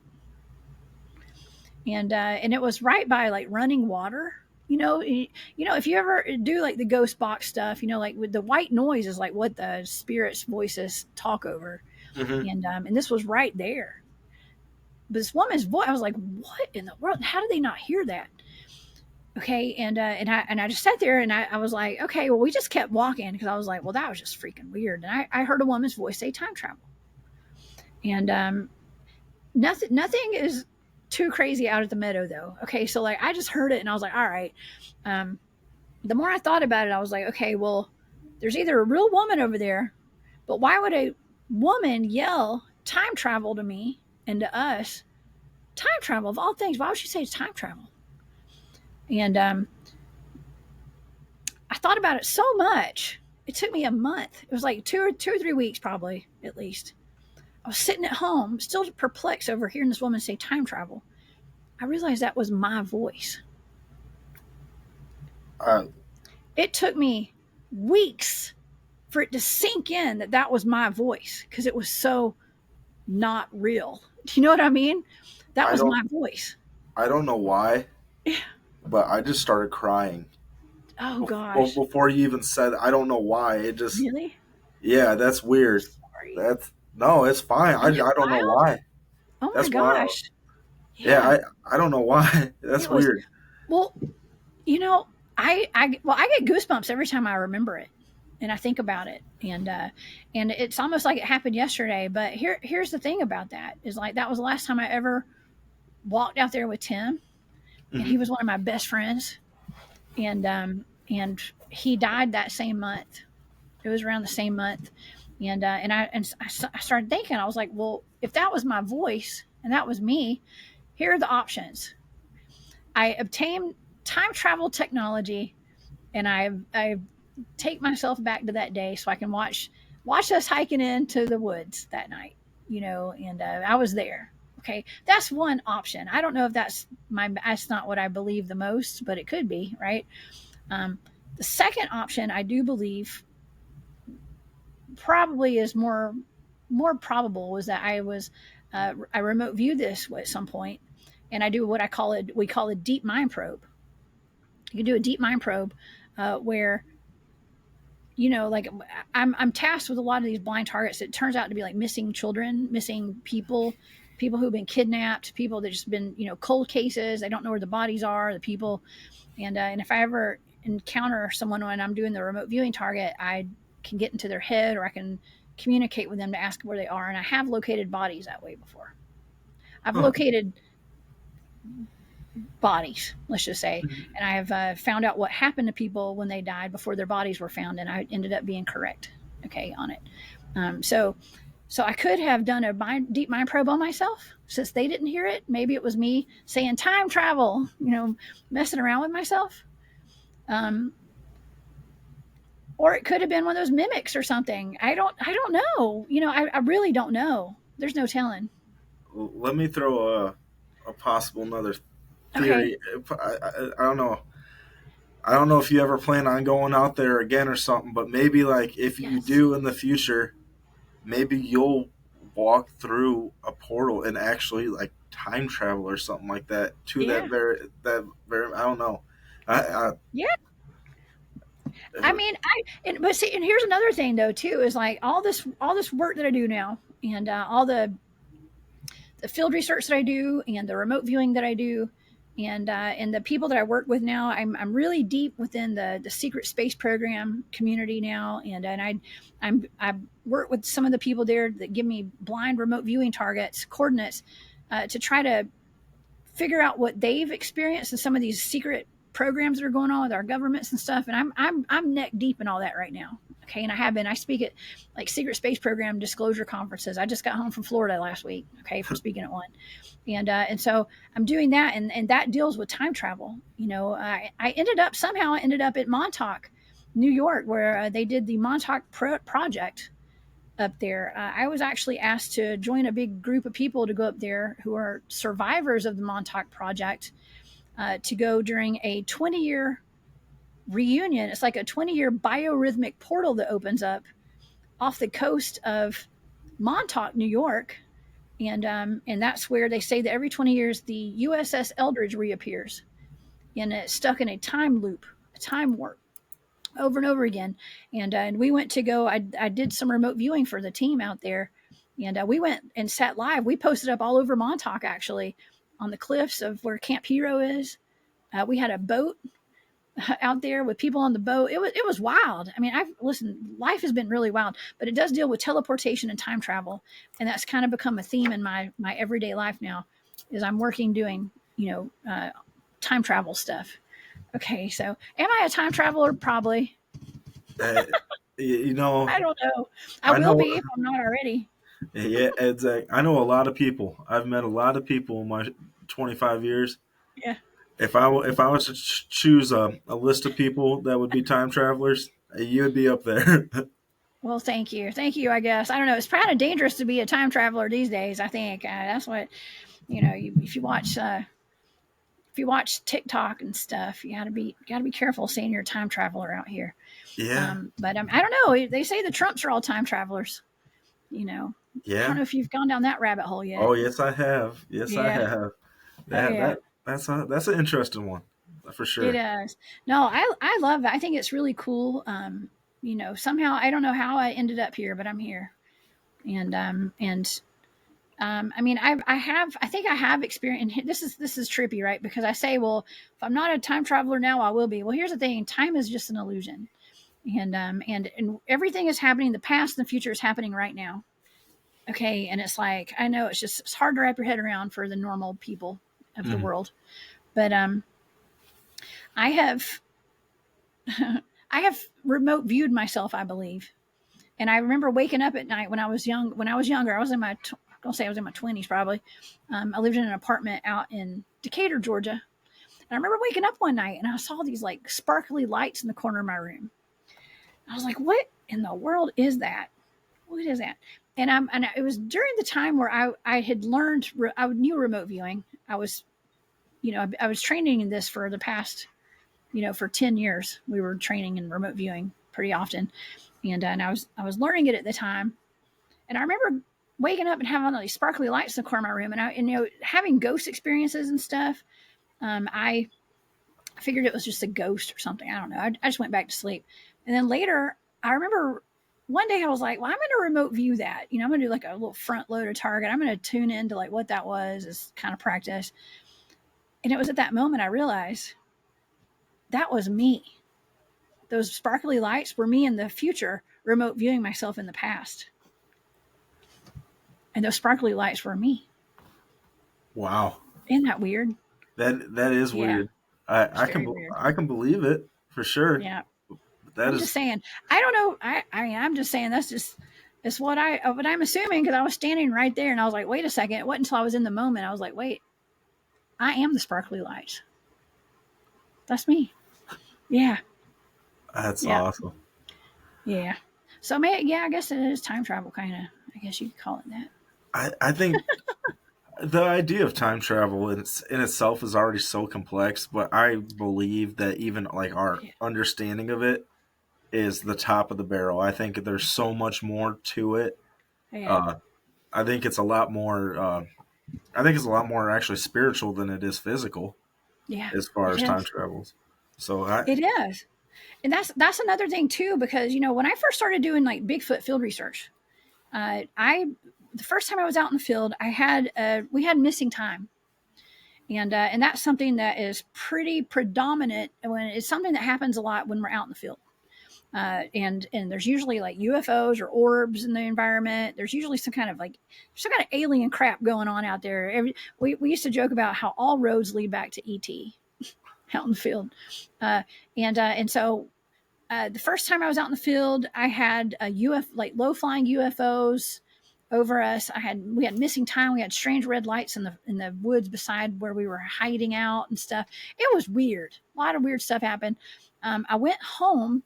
And it was right by like running water. If you ever do like the ghost box stuff, like with the white noise is like what the spirits' voices talk over, and this was right there. But this woman's voice, I was like, "What in the world? How did they not hear that?" Okay, and I just sat there and I was like, "Okay, well, we just kept walking because I was like, well, that was just freaking weird." And I heard a woman's voice say time travel, and nothing is too crazy out at the Medow though. Okay, so like I just heard it and I was like, all right. The more I thought about it, I was like, okay, well, there's either a real woman over there, but why would a woman yell time travel to me and to us? Time travel of all things. Why would she say it's time travel? And I thought about it so much. It took me a month. It was like two or 3 weeks, probably at least. I was sitting at home, still perplexed over hearing this woman say time travel. I realized that was my voice. It took me weeks for it to sink in that that was my voice because it was so not real. Do you know what I mean? That was my voice. I don't know why, but I just started crying. Oh gosh! Before you even said, I don't know why. It just really, yeah, that's weird. Sorry. That's no, it's fine. I don't know why. Oh that's my gosh! Yeah, I don't know why. That's weird. Well, I get goosebumps every time I remember it and I think about it, and it's almost like it happened yesterday. But here's the thing about that is like that was the last time I ever walked out there with Tim, and he was one of my best friends, and he died that same month. It was around the same month, and I started thinking, I was like, well, if that was my voice and that was me, here are the options. I obtained time travel technology, and I take myself back to that day so I can watch us hiking into the woods that night, and I was there. Okay, that's one option. I don't know if that's not what I believe the most, but it could be, right? The second option I do believe probably is more probable was that I remote viewed this at some point, and I do what we call a deep mind probe. You can do a deep mind probe where like I'm tasked with a lot of these blind targets. It turns out to be like missing children, missing people who've been kidnapped, people that just been cold cases. They don't know where the bodies are, the people, and if I ever encounter someone when I'm doing the remote viewing target, I can get into their head or I can communicate with them to ask where they are. And I have located bodies that way before. I've located bodies, let's just say. And I've found out what happened to people when they died before their bodies were found, and I ended up being correct, okay, on it. So I could have done a deep mind probe on myself since they didn't hear it. Maybe it was me saying time travel, messing around with myself. Um, or it could have been one of those mimics or something. I don't know. I really don't know. There's no telling. Let me throw a possible another Okay. theory. I don't know. I don't know if you ever plan on going out there again or something, but maybe like if you Yes. do in the future, maybe you'll walk through a portal and actually like time travel or something like that to Yeah. that very. I don't know. I Yeah. I mean, but see, and here's another thing though too is like all this work that I do now, and all the field research that I do, and the remote viewing that I do, and the people that I work with now. I'm really deep within the secret space program community now, and I work with some of the people there that give me blind remote viewing targets coordinates, to try to figure out what they've experienced in some of these secret programs that are going on with our governments and stuff. And I'm neck deep in all that right now. Okay, and I have been. I speak at like secret space program disclosure conferences. I just got home from Florida last week. Okay, from speaking at one, and so I'm doing that, and that deals with time travel. I ended up at Montauk, New York, where they did the Montauk project up there. I was actually asked to join a big group of people to go up there who are survivors of the Montauk Project, to go during a 20-year reunion. It's like a 20-year biorhythmic portal that opens up off the coast of Montauk, New York. And that's where they say that every 20 years the USS Eldridge reappears, and it's stuck in a time loop, a time warp, over and over again. And we went to go. I did some remote viewing for the team out there, and we went and sat live. We posted up all over Montauk, actually, on the cliffs of where Camp Hero is. We had a boat out there with people on the boat. It was wild. I mean, I've listen. Life has been really wild, but it does deal with teleportation and time travel, and that's kind of become a theme in my everyday life now. Is I'm working doing time travel stuff. Okay, so am I a time traveler? Probably. uh, you know I don't know. I I will know. be if I'm not already. Yeah, exactly. I know a lot of people. I've met a lot of people in my 25 years. Yeah. If I was to choose a list of people that would be time travelers, you would be up there. Well, thank you. Thank you, I guess. I don't know. It's kind of dangerous to be a time traveler these days, I think. That's what, if you watch TikTok and stuff, you got to be careful saying you're a time traveler out here. Yeah, But I don't know. They say the Trumps are all time travelers. You know, I don't yeah. know if you've gone down that rabbit hole yet. Oh yes, I have. Yes, I Yeah. have. Oh That yeah. that that's an interesting one for It sure. is. No, I love it. I think it's really cool. Somehow I don't know how I ended up here, but I'm here. And I mean, I think I have experience. This is trippy, right? Because I say, well, if I'm not a time traveler now, I will be. Well, here's the thing: time is just an illusion, and everything is happening. The past and the future is happening right now. Okay, and it's like I know it's hard to wrap your head around for the normal people of the Mhm. world, but I have I have remote viewed myself, I believe. And I remember waking up at night when I was young. When I was younger, I was in my don't say I was in my 20s probably. I lived in an apartment out in Decatur, Georgia. And I remember waking up one night and I saw these like sparkly lights in the corner of my room. I was like, "What in the world is that? What is that?" And it was during the time where I had learned I knew remote viewing. I was training in this for the past for 10 years. We were training in remote viewing pretty often, and I was learning it at the time. And I remember waking up and having all these sparkly lights in the corner of my room, and having ghost experiences and stuff. I figured it was just a ghost or something. I don't know. I just went back to sleep, and then later I remember one day I was like, "Well, I'm going to remote view that. I'm going to do like a little front loaded target. I'm going to tune into like what that was as kind of practice." And it was at that moment I realized that was me. Those sparkly lights were me in the future, remote viewing myself in the past, and those sparkly lights were me. Wow. Isn't that weird? That is Yeah, weird. it's very weird. I can believe it for sure. Yeah, That I'm just is saying. I don't know. I mean, I'm just saying that's just it's what I'm assuming because I was standing right there and I was like, wait a second. It wasn't until I was in the moment I was like, wait, I am the sparkly light. That's me. Yeah, that's yeah, awesome. yeah. So, yeah, I guess it is time travel, kind of. I guess you could call it that. I think the idea of time travel in itself is already so complex, but I believe that even like our Yeah, understanding of it is the top of the barrel. I think there's so much more to it. yeah, Uh, I think it's a lot more. I think it's a lot more actually spiritual than it is physical yeah. as far It as time is. travels. So I It is, and that's another thing too because when I first started doing like Bigfoot field research, I the first time I was out in the field, I had we had missing time, and that's something that is pretty predominant when it's something that happens a lot when we're out in the field. And there's usually like UFOs or orbs in the environment. There's usually some kind of alien crap going on out there. We used to joke about how all roads lead back to ET out in the field, uh, and so the first time I was out in the field, I had a like low flying UFOs over us. We had missing time. We had strange red lights in the woods beside where we were hiding out and stuff. It was weird. A lot of weird stuff happened. I went home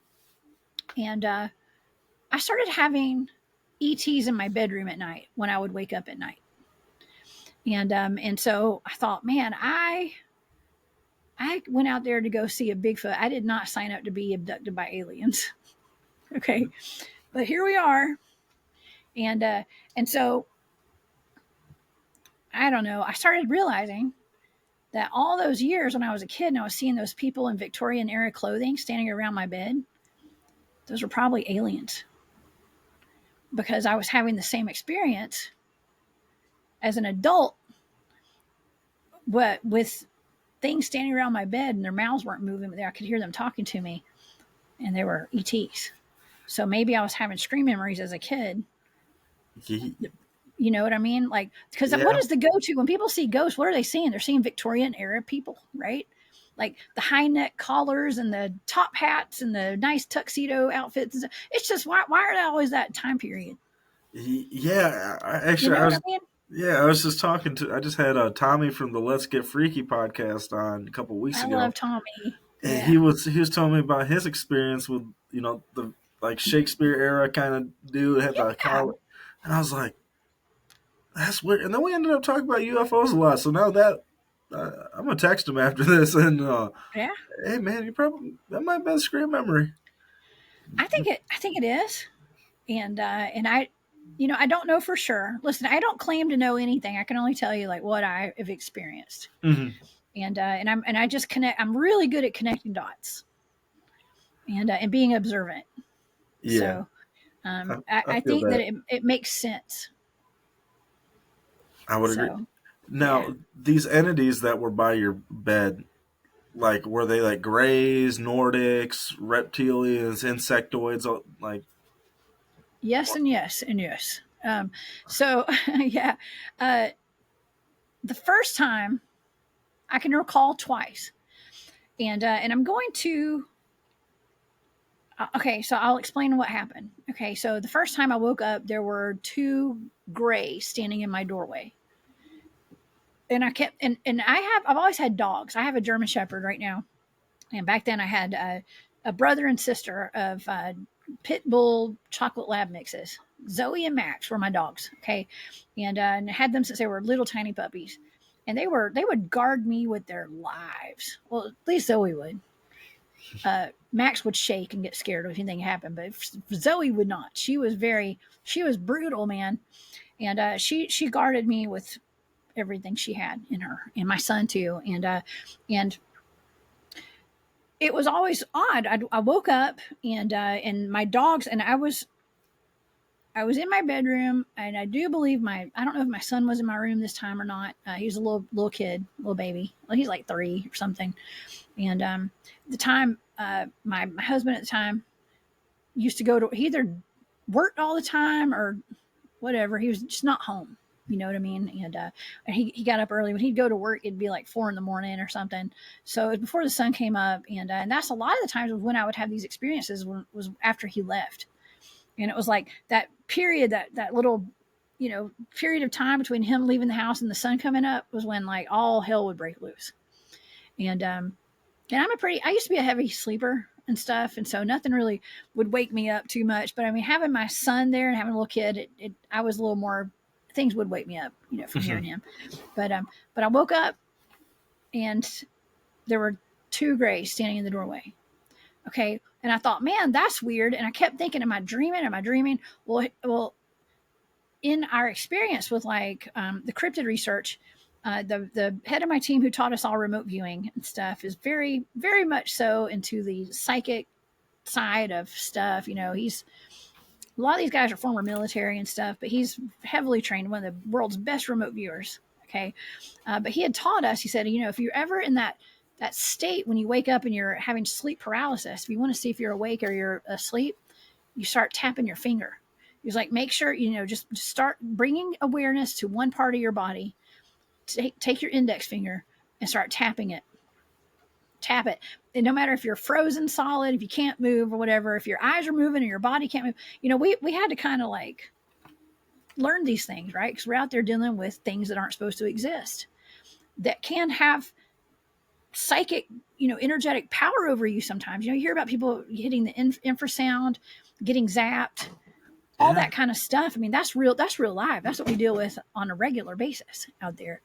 and I started having ETs in my bedroom at night when I would wake up at night. And so I thought, man, I went out there to go see a Bigfoot. I did not sign up to be abducted by aliens. Okay, but here we are. And so I don't know. I started realizing that all those years when I was a kid and I was seeing those people in Victorian era clothing standing around my bed, those were probably aliens because I was having the same experience as an adult, but with things standing around my bed and their mouths weren't moving, but I could hear them talking to me, and they were ETs. So maybe I was having scream memories as a kid. You know what I mean? Like, because what yeah. is the go to when people see ghosts? What are they seeing? They're seeing Victorian era people, right? Like the high neck collars and the top hats and the nice tuxedo outfits. It's just why are they always that time period? Yeah, You actually, know what I mean? I was just talking to. I just had Tommy from the Let's Get Freaky podcast on a couple weeks I ago, love Tommy. and Yeah, he was telling me about his experience with the like Shakespeare era kind of dude had the yeah, collar, and I was like, that's weird. And then we ended up talking about UFOs a lot. So now that I'm gonna text him after this, and yeah. hey man, you probably that might be a screen memory. I think it is, and I don't know for sure. Listen, I don't claim to know anything. I can only tell you like what I have experienced, Hmm. and I just connect. I'm really good at connecting dots and being observant. Yeah, So I I feel think that that. it makes sense. I would agree. So yeah. Now, these entities that were by your bed, like were they like greys, Nordics, reptilians, insectoids? Like, Yes and yes and yes. So yeah, uh, the first time I can recall twice, and I'm going to. Okay, so I'll explain what happened. Okay, so the first time I woke up, there were two gray standing in my doorway, and I kept and I've always had dogs. I have a German Shepherd right now, and back then I had a brother and sister of pit bull chocolate lab mixes. Zoe and Max were my dogs. Okay, and I had them since they were little tiny puppies, and they would guard me with their lives. Well, at least Zoe would. Max would shake and get scared if anything happened, but Zoe would not. She was brutal, man, and she guarded me with everything she had in her, and my son too, and it was always odd. I woke up and my dogs and I was in my bedroom, and I do believe I don't know if my son was in my room this time or not. He was a little kid, little baby. Well, he's like 3 or something. And the time my husband at the time used to go to he either worked all the time or whatever. He was just not home. You know what I mean? And he got up early. When he'd go to work, it'd be like 4 a.m. or something. So it was before the sun came up, and that's a lot of the times when I would have these experiences was after he left, and it was like that period, that little, period of time between him leaving the house and the sun coming up was when like all hell would break loose, and I used to be a heavy sleeper and stuff. And so nothing really would wake me up too much. But I mean, having my son there and having a little kid, I was a little more, things would wake me up, from hearing him. But I woke up and there were two grays standing in the doorway. Okay. And I thought, man, that's weird. And I kept thinking, am I dreaming? Am I dreaming? Well, in our experience with like the cryptid research, the head of my team who taught us all remote viewing and stuff is very, very much so into the psychic side of stuff. He's a lot of these guys are former military and stuff, but he's heavily trained, one of the world's best remote viewers. Okay. But he had taught us, he said, if you're ever in that state when you wake up and you're having sleep paralysis, if you want to see if you're awake or you're asleep, you start tapping your finger. He's like, make sure, just start bringing awareness to one part of your body. Take your index finger and start tapping it. Tap it. And no matter if you're frozen solid, if you can't move or whatever, if your eyes are moving and your body can't move, we had to kind of like learn these things, right? Because we're out there dealing with things that aren't supposed to exist, that can have psychic, energetic power over you sometimes. You hear about people hitting the infrasound, getting zapped, all that kind of stuff. I mean, that's real life. That's what we deal with on a regular basis out there.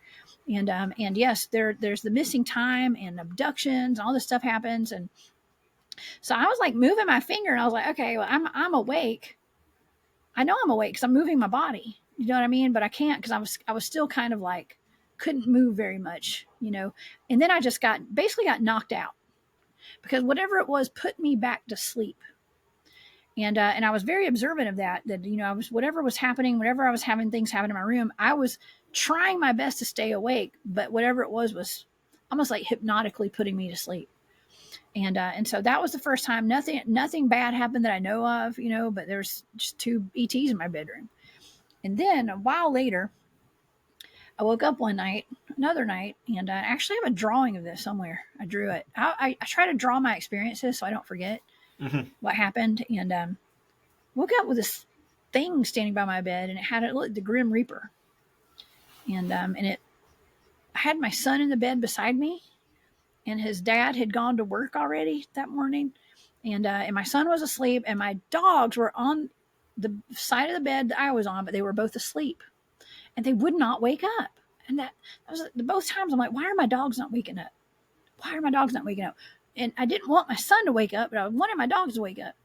And yes, there's the missing time and abductions, all this stuff happens. And so I was like moving my finger and I was like, okay, well, I'm awake. I know I'm awake because I'm moving my body. You know what I mean? But I can't, because I was still kind of like, couldn't move very much, and then I just got knocked out because whatever it was put me back to sleep. And I was very observant of that, I was, whatever was happening, whenever I was having things happen in my room, I was trying my best to stay awake, but whatever it was almost like hypnotically putting me to sleep. And so that was the first time. Nothing bad happened that I know of, but there's just two ETs in my bedroom. And then a while later, I woke up another night, and I actually have a drawing of this somewhere. I drew it. I try to draw my experiences so I don't forget what happened. And woke up with this thing standing by my bed, and it looked like the Grim Reaper. And I had my son in the bed beside me, and his dad had gone to work already that morning. And my son was asleep, and my dogs were on the side of the bed that I was on, but they were both asleep. And they would not wake up. And that was both times I'm like, why are my dogs not waking up? Why are my dogs not waking up? And I didn't want my son to wake up, but I wanted my dogs to wake up.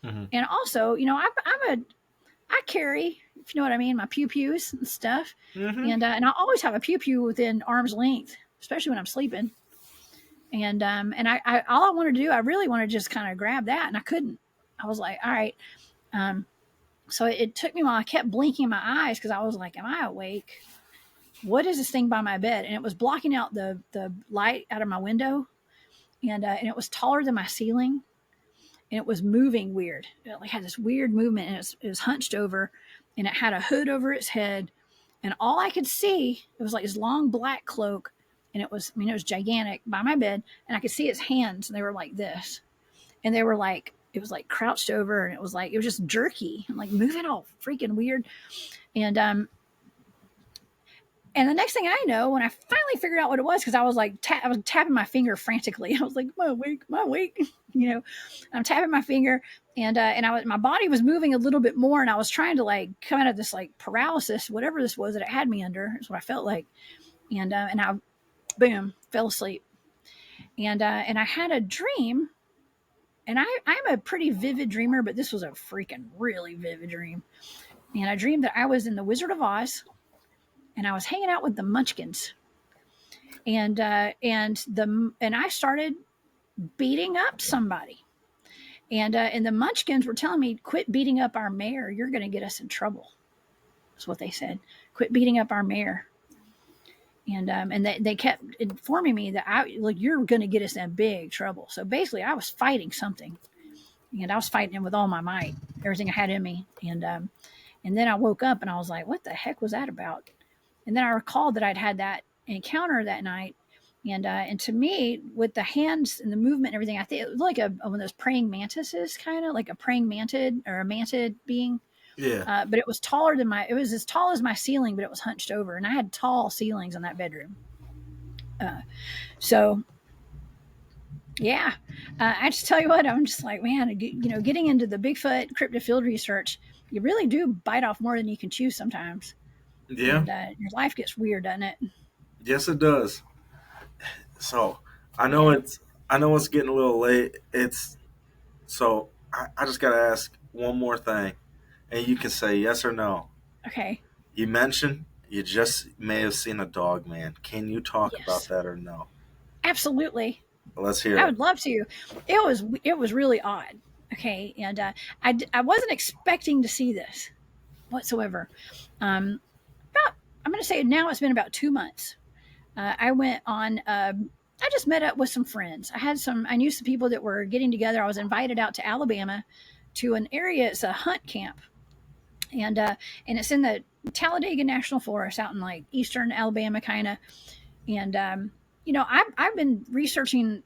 And also, I carry, if you know what I mean, my pew-pews and stuff. And I always have a pew-pew within arm's length, especially when I'm sleeping. And I all I want to do, I really want to just kind of grab that, and I couldn't. I was like, all right. So it took me a while. I kept blinking my eyes because I was like, am I awake? What is this thing by my bed? And it was blocking out the light out of my window. And it was taller than my ceiling. And it was moving weird. It had this weird movement, and it was hunched over, and it had a hood over its head. And all I could see, it was like this long black cloak. And it was gigantic by my bed. And I could see its hands, and they were like this. And they were like, it was like crouched over, and it was just jerky and like moving all freaking weird. And the next thing I know, when I finally figured out what it was, because I was like, I was tapping my finger frantically. I was like, am I awake? I'm tapping my finger, and my body was moving a little bit more, and I was trying to like come out of this like paralysis, whatever this was that it had me under, is what I felt like. And I, boom, fell asleep. And I had a dream. And I'm a pretty vivid dreamer, but this was a freaking really vivid dream. And I dreamed that I was in the Wizard of Oz, and I was hanging out with the Munchkins. And I started beating up somebody. And the Munchkins were telling me, quit beating up our mayor. You're going to get us in trouble. That's what they said. Quit beating up our mayor. And they kept informing me that you're going to get us in big trouble. So basically, I was fighting something, and I was fighting it with all my might, everything I had in me. And And then I woke up and I was like, what the heck was that about? And then I recalled that I'd had that encounter that night. And to me, with the hands and the movement and everything, I think it was like one of those praying mantises, kind of like a praying mantid or a mantid being. Yeah. But it was taller than it was as tall as my ceiling, but it was hunched over. And I had tall ceilings in that bedroom. So yeah, I just tell you what, I'm just like, man, getting into the Bigfoot cryptid field research, you really do bite off more than you can chew sometimes. Yeah. And your life gets weird, doesn't it? Yes, it does. So I know Yeah. it's getting a little late. I just gotta ask one more thing, and you can say yes or no. Okay. You mentioned you just may have seen a dog man. Can you talk about Yes. that or no? Absolutely. Let's hear I it. would love to. It was really odd. Okay, and I wasn't expecting to see this whatsoever. Um, about I'm going to say now it's been about 2 months. I went on. I just met up with some friends. I knew some people that were getting together. I was invited out to Alabama to an area. It's a hunt camp, and it's in the Talladega National Forest out in like eastern Alabama, kind of. And I've been researching,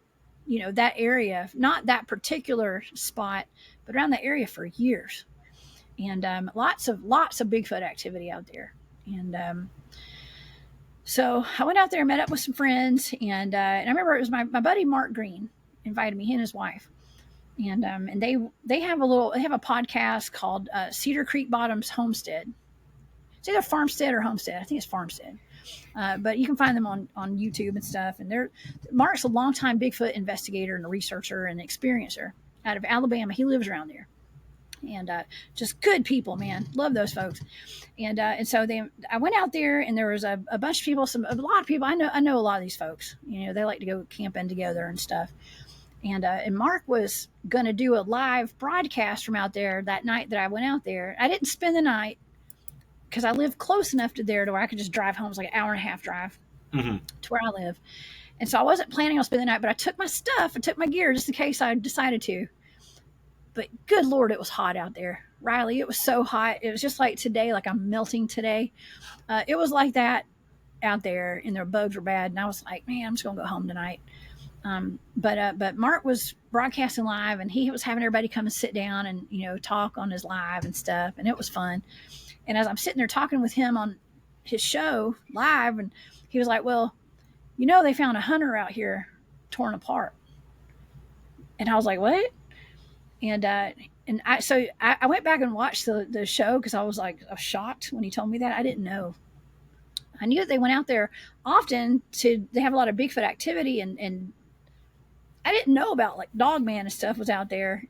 that area, not that particular spot, but around the area for years, and lots of Bigfoot activity out there. And so I went out there, met up with some friends, and I remember it was my buddy Mark Green invited me, he and his wife, and they have a podcast called Cedar Creek Bottoms Homestead. It's either Farmstead or Homestead. I think it's Farmstead. But you can find them on YouTube and stuff. And Mark's a longtime Bigfoot investigator and a researcher and experiencer out of Alabama. He lives around there, and just good people, man. Love those folks. And so I went out there, and there was a bunch of people, a lot of people. I know a lot of these folks. They like to go camping together and stuff. And Mark was going to do a live broadcast from out there that night that I went out there. I didn't spend the night because I live close enough to there to where I could just drive home. It's like an hour and a half drive Mm-hmm. to where I live. And so I wasn't planning on spending the night, but I took my stuff, I took my gear just in case I decided to. But good Lord, it was hot out there. Riley, it was so hot. It was just like today, like I'm melting today. It was like that out there, and their bugs were bad. And I was like, man, I'm just going to go home tonight. But Mark was broadcasting live, and he was having everybody come and sit down and, talk on his live and stuff. And it was fun. And as I'm sitting there talking with him on his show live, and he was like, well, they found a hunter out here torn apart. And I was like, what? And I went back and watched the show because I was shocked when he told me that. I didn't know. I knew that they went out there often they have a lot of Bigfoot activity, and I didn't know about like dogman and stuff was out there.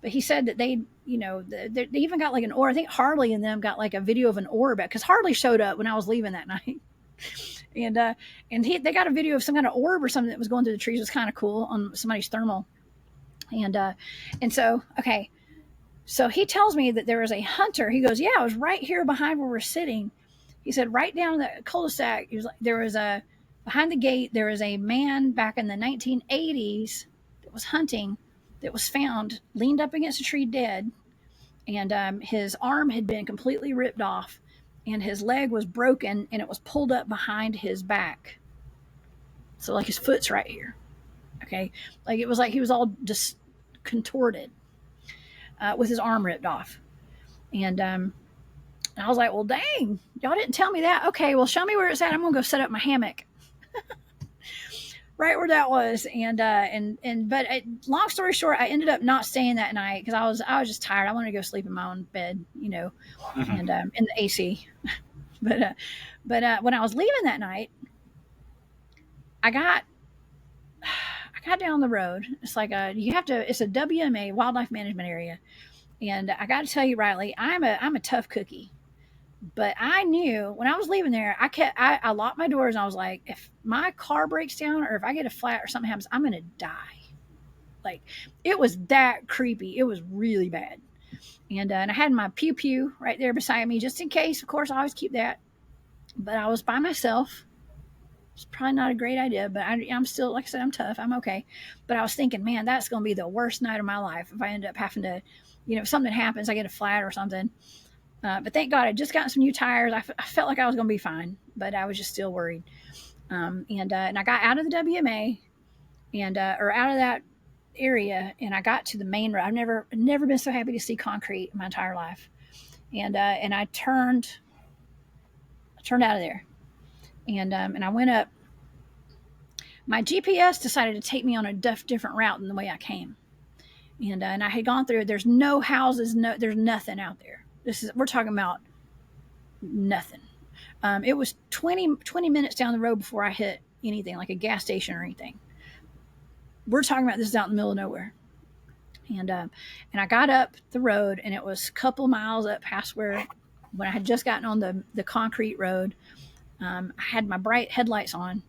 But he said that they even got like an orb. I think Harley and them got like a video of an orb because Harley showed up when I was leaving that night. And they got a video of some kind of orb or something that was going through the trees. It was kind of cool on somebody's thermal. And so, okay. So he tells me that there was a hunter. He goes, yeah, I was right here behind where we're sitting. He said, right down the cul-de-sac. He was like, behind the gate, there was a man back in the 1980s that was hunting, that was found leaned up against a tree dead. And his arm had been completely ripped off, and his leg was broken, and it was pulled up behind his back. So like his foot's right here. Okay. Like it was like he was all just contorted with his arm ripped off. And I was like, well, dang, y'all didn't tell me that. Okay, well, show me where it's at. I'm going to go set up my hammock. Right where that was. But long story short, I ended up not staying that night because I was just tired. I wanted to go sleep in my own bed, Mm-hmm. and in the AC. but when I was leaving that night, I got down the road. It's like it's a WMA, wildlife management area. And I got to tell you, Riley, I'm a tough cookie. But I knew when I was leaving there, I locked my doors, and I was like, if my car breaks down or if I get a flat or something happens, I'm going to die. Like, it was that creepy. It was really bad. And I had my pew pew right there beside me just in case. Of course, I always keep that. But I was by myself. It's probably not a great idea, but I'm still, like I said, I'm tough. I'm okay. But I was thinking, man, that's going to be the worst night of my life if I end up having to, if something happens, I get a flat or something. But thank God I just got some new tires. I felt like I was going to be fine, but I was just still worried. And I got out of the WMA and or out of that area, and I got to the main road. I've never been so happy to see concrete in my entire life. And I turned out of there, and I went up. My GPS decided to take me on a different route than the way I came, and I had gone through. There's no houses, there's nothing out there. We're talking about nothing. It was 20 minutes down the road before I hit anything like a gas station or anything. We're talking about this is out in the middle of nowhere. And I got up the road, and it was a couple miles up past where when I had just gotten on the concrete road. I had my bright headlights on,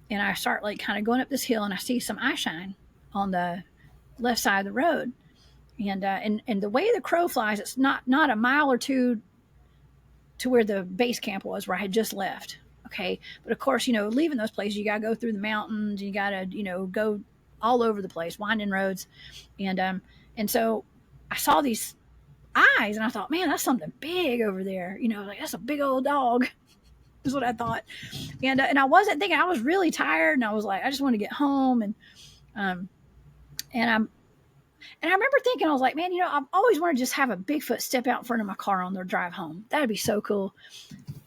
and I start like kind of going up this hill, and I see some eye shine on the left side of the road. And the way the crow flies, it's not a mile or two to where the base camp was, where I had just left. Okay, but of course, leaving those places, you gotta go through the mountains, you gotta go all over the place, winding roads, and so I saw these eyes, and I thought, man, that's something big over there. Like that's a big old dog. Is what I thought, and I wasn't thinking. I was really tired, and I was like, I just want to get home, um, and I'm and I remember thinking, I was like, man, I've always wanted to just have a Bigfoot step out in front of my car on their drive home. That'd be so cool.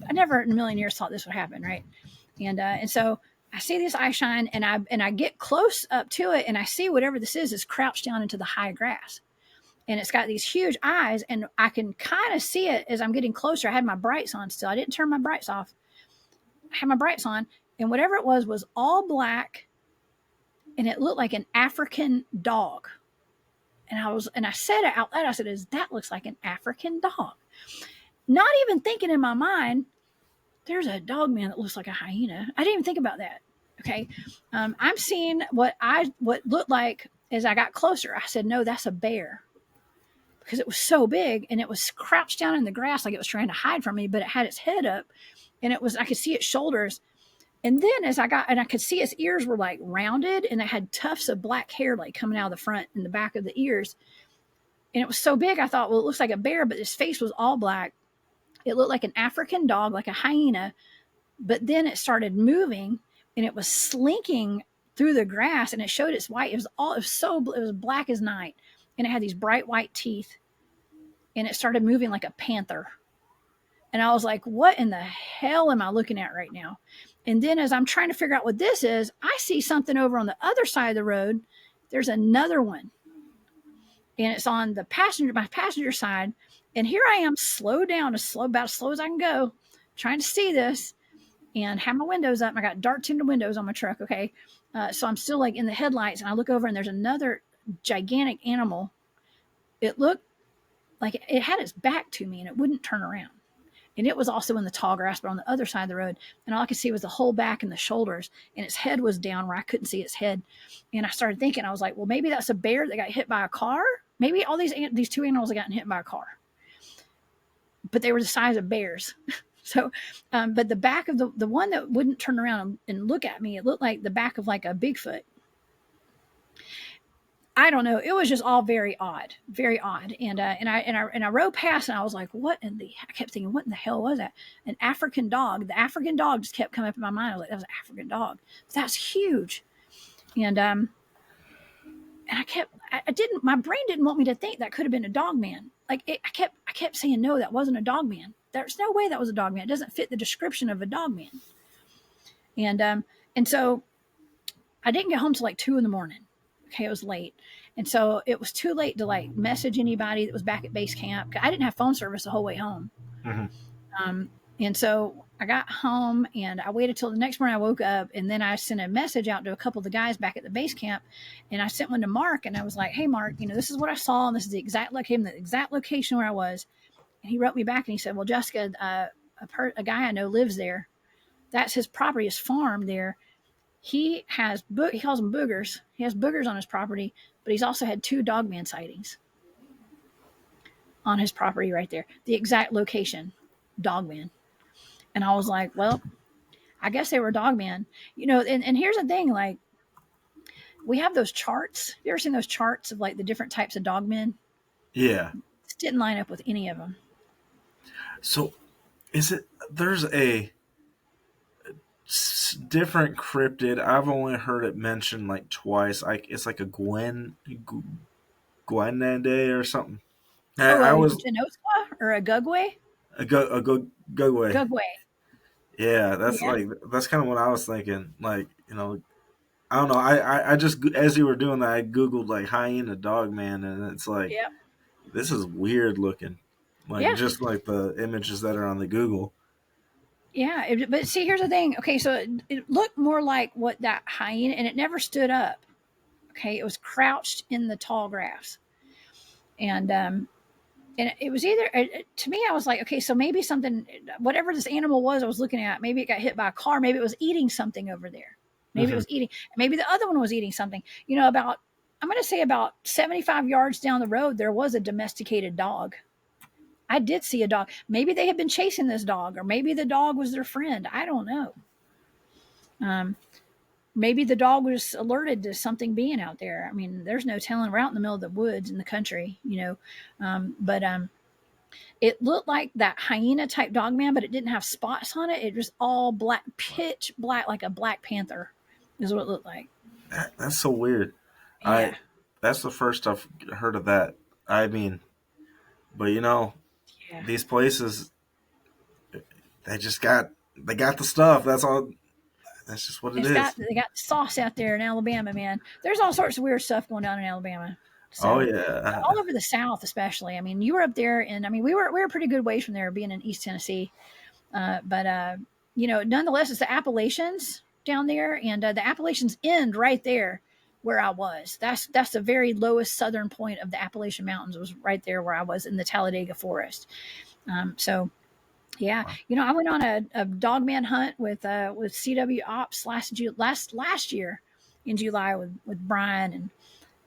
I never in a million years thought this would happen, right? And so I see this eye shine, and I get close up to it, and I see whatever this is crouched down into the high grass, and it's got these huge eyes, and I can kind of see it as I'm getting closer. I had my brights on still. I didn't turn my brights off. I had my brights on, and whatever it was all black, and it looked like an African dog. And I said it out loud. I said, that looks like an African dog. Not even thinking in my mind, there's a dog man that looks like a hyena. I didn't even think about that. Okay. I'm seeing what looked like as I got closer. I said, no, that's a bear, because it was so big, and it was crouched down in the grass like it was trying to hide from me, but it had its head up, and I could see its shoulders. And then I could see its ears were like rounded, and it had tufts of black hair like coming out of the front and the back of the ears. And it was so big, I thought, well, it looks like a bear, but his face was all black. It looked like an African dog, like a hyena. But then it started moving, and it was slinking through the grass, and it showed its white. It was black as night, and it had these bright white teeth, and it started moving like a panther. And I was like, what in the hell am I looking at right now? And then as I'm trying to figure out what this is, I see something over on the other side of the road. There's another one. And it's on my passenger side. And here I am, slowed down, about as slow as I can go, trying to see this and have my windows up. I got dark tinted windows on my truck, okay? So I'm still like in the headlights, and I look over, and there's another gigantic animal. It looked like it had its back to me, and it wouldn't turn around. And it was also in the tall grass, but on the other side of the road. And all I could see was the whole back and the shoulders, and its head was down where I couldn't see its head. And I started thinking, I was like, well, maybe that's a bear that got hit by a car. Maybe all these two animals have gotten hit by a car, but they were the size of bears. So, but the back of the one that wouldn't turn around and look at me, it looked like the back of like a Bigfoot. I don't know. It was just all very odd, very odd. And I rode past, and I was like, I kept thinking, what in the hell was that? An African dog. The African dog just kept coming up in my mind. I was like, that was an African dog. That's huge. And my brain didn't want me to think that could have been a dog man. Like I kept saying, no, that wasn't a dog man. There's no way that was a dog man. It doesn't fit the description of a dog man. And so I didn't get home till like 2 a.m. Okay, it was late. And so it was too late to like message anybody that was back at base camp. I didn't have phone service the whole way home. Mm-hmm. And so I got home, and I waited till the next morning I woke up, and then I sent a message out to a couple of the guys back at the base camp, and I sent one to Mark, and I was like, hey, Mark, this is what I saw, and this is the exact location where I was. And he wrote me back, and he said, well, Jessica, a guy I know lives there. That's his property, his farm there. He calls them boogers. He has boogers on his property, but he's also had 2 dogman sightings on his property right there. The exact location, dogman. And I was like, well, I guess they were dogman. And here's the thing, like, we have those charts. You ever seen those charts of like the different types of dogmen? Yeah. This didn't line up with any of them. So is it? There's a different cryptid. I've only heard it mentioned like twice. Like it's like a Gwenande or something. Oh, I a was Genoa or a Gugwe? go away. Gugwe. Yeah, Yeah. that's kind of what I was thinking. Like I don't know. I just as you were doing that, I googled like hyena dogman, and it's like Yep. this is weird looking. Like Yeah. just like the images that are on the Google. Yeah. But see, here's the thing. Okay, so it looked more like what that hyena, and it never stood up. Okay, it was crouched in the tall grass, and it was either to me. I was like, okay, so maybe something, whatever this animal was, I was looking at, maybe it got hit by a car, maybe it was eating something over there, maybe it Hmm. was eating, maybe the other one was eating something. You know, about I'm going to say about 75 yards down the road, there was a domesticated dog. I did see a dog. Maybe they had been chasing this dog, or maybe the dog was their friend. I don't know. Um, Maybe the dog was alerted to something being out there. I mean, there's no telling. We're out in the middle of the woods in the country, but it looked like that hyena type dog man, but it didn't have spots on it. It was all black, pitch black, like a black panther, is what it looked like. That's so weird. I Yeah, that's the first I've heard of that. I mean, but yeah. these places they just they got the stuff. That's all. That's just what it is. They got sauce out there in Alabama, man. There's all sorts of weird stuff going on in Alabama. Oh So yeah. all over the South, especially. I mean, you were up there, and I mean, we were a pretty good ways from there, being in East Tennessee. But nonetheless, it's the Appalachians down there, and the Appalachians end right there where I was. That's the very lowest southern point of the Appalachian Mountains. Was right there where I was in the Talladega Forest. So yeah, I went on a dogman hunt with CW Ops last year in July with Brian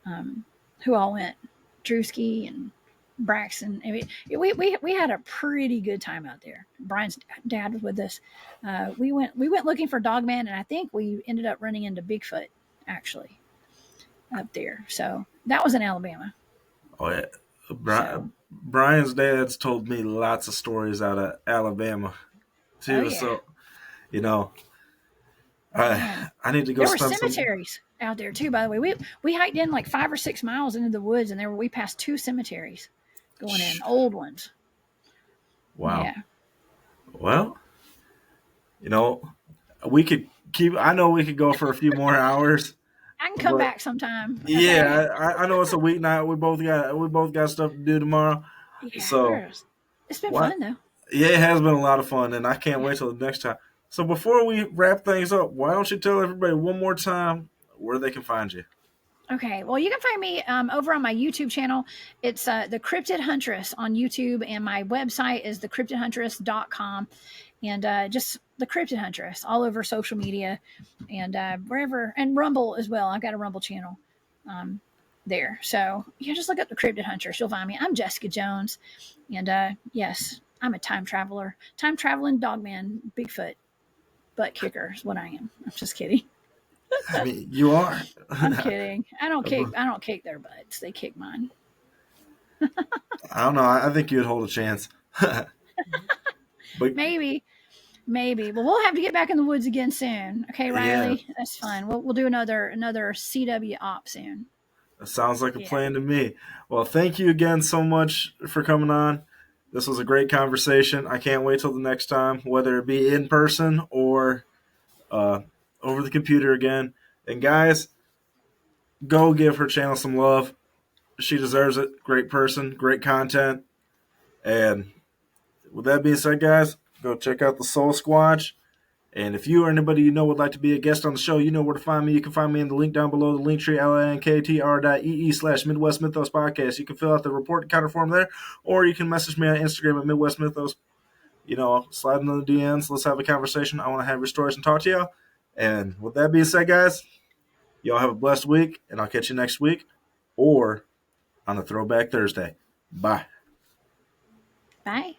and who all went, Drewski and Braxton. I mean, we had a pretty good time out there. Brian's dad was with us. We went looking for dogman, and I think we ended up running into Bigfoot actually up there. So that was in Alabama. Oh yeah. So Brian's dad's told me lots of stories out of Alabama oh too. yeah, So you know, man. I need to go There were spend some. cemeteries out there too. By the way, we hiked in like 5 or 6 miles into the woods, and we passed two cemeteries going in, old ones. Wow. Yeah, Well, you know, we could keep. I know we could go for a few more hours, I can come but back sometime. Okay. yeah, I know it's a weeknight. We both got stuff to do tomorrow. Yeah, So it's been what? fun though. Yeah, it has been a lot of fun, and I can't Yeah. wait till the next time. So before we wrap things up, why don't you tell everybody one more time where they can find you? Okay. Well, you can find me over on my YouTube channel. It's the Cryptid Huntress on YouTube, and my website is thecryptidhuntress.com. And just the Cryptid Huntress all over social media and wherever, and Rumble as well. I've got a Rumble channel um, there. So you just look up the Cryptid Huntress. You'll find me. I'm Jessica Jones. And yes, I'm a time traveler, time traveling dogman, Bigfoot, butt kicker is what I am. I'm just kidding. I mean, you are. I'm I kidding. I don't kick. I don't kick their butts. They kick mine. don't know. I think you'd hold a chance. But Maybe, maybe. Well, we'll have to get back in the woods again soon. Okay, yeah, Riley. That's fine. We'll do another CW op soon. it sounds like a Yeah. plan to me. Well, thank you again so much for coming on. This was a great conversation. I can't wait till the next time, whether it be in person or uh, over the computer again. And guys, go give her channel some love. She deserves it. Great person, great content. And with that being said, guys, go check out the Soul Squatch. And if you or anybody you know would like to be a guest on the show, you know where to find me. You can find me in the link down below, the link tree, linktr.ee/Midwest Mythos Podcast. You can fill out the report counter form there, or you can message me on Instagram at Midwest Mythos. Slide into the DMs. Let's have a conversation. I want to have your stories and talk to you. And with that being said, guys, y'all have a blessed week, and I'll catch you next week or on a Throwback Thursday. Bye. Bye.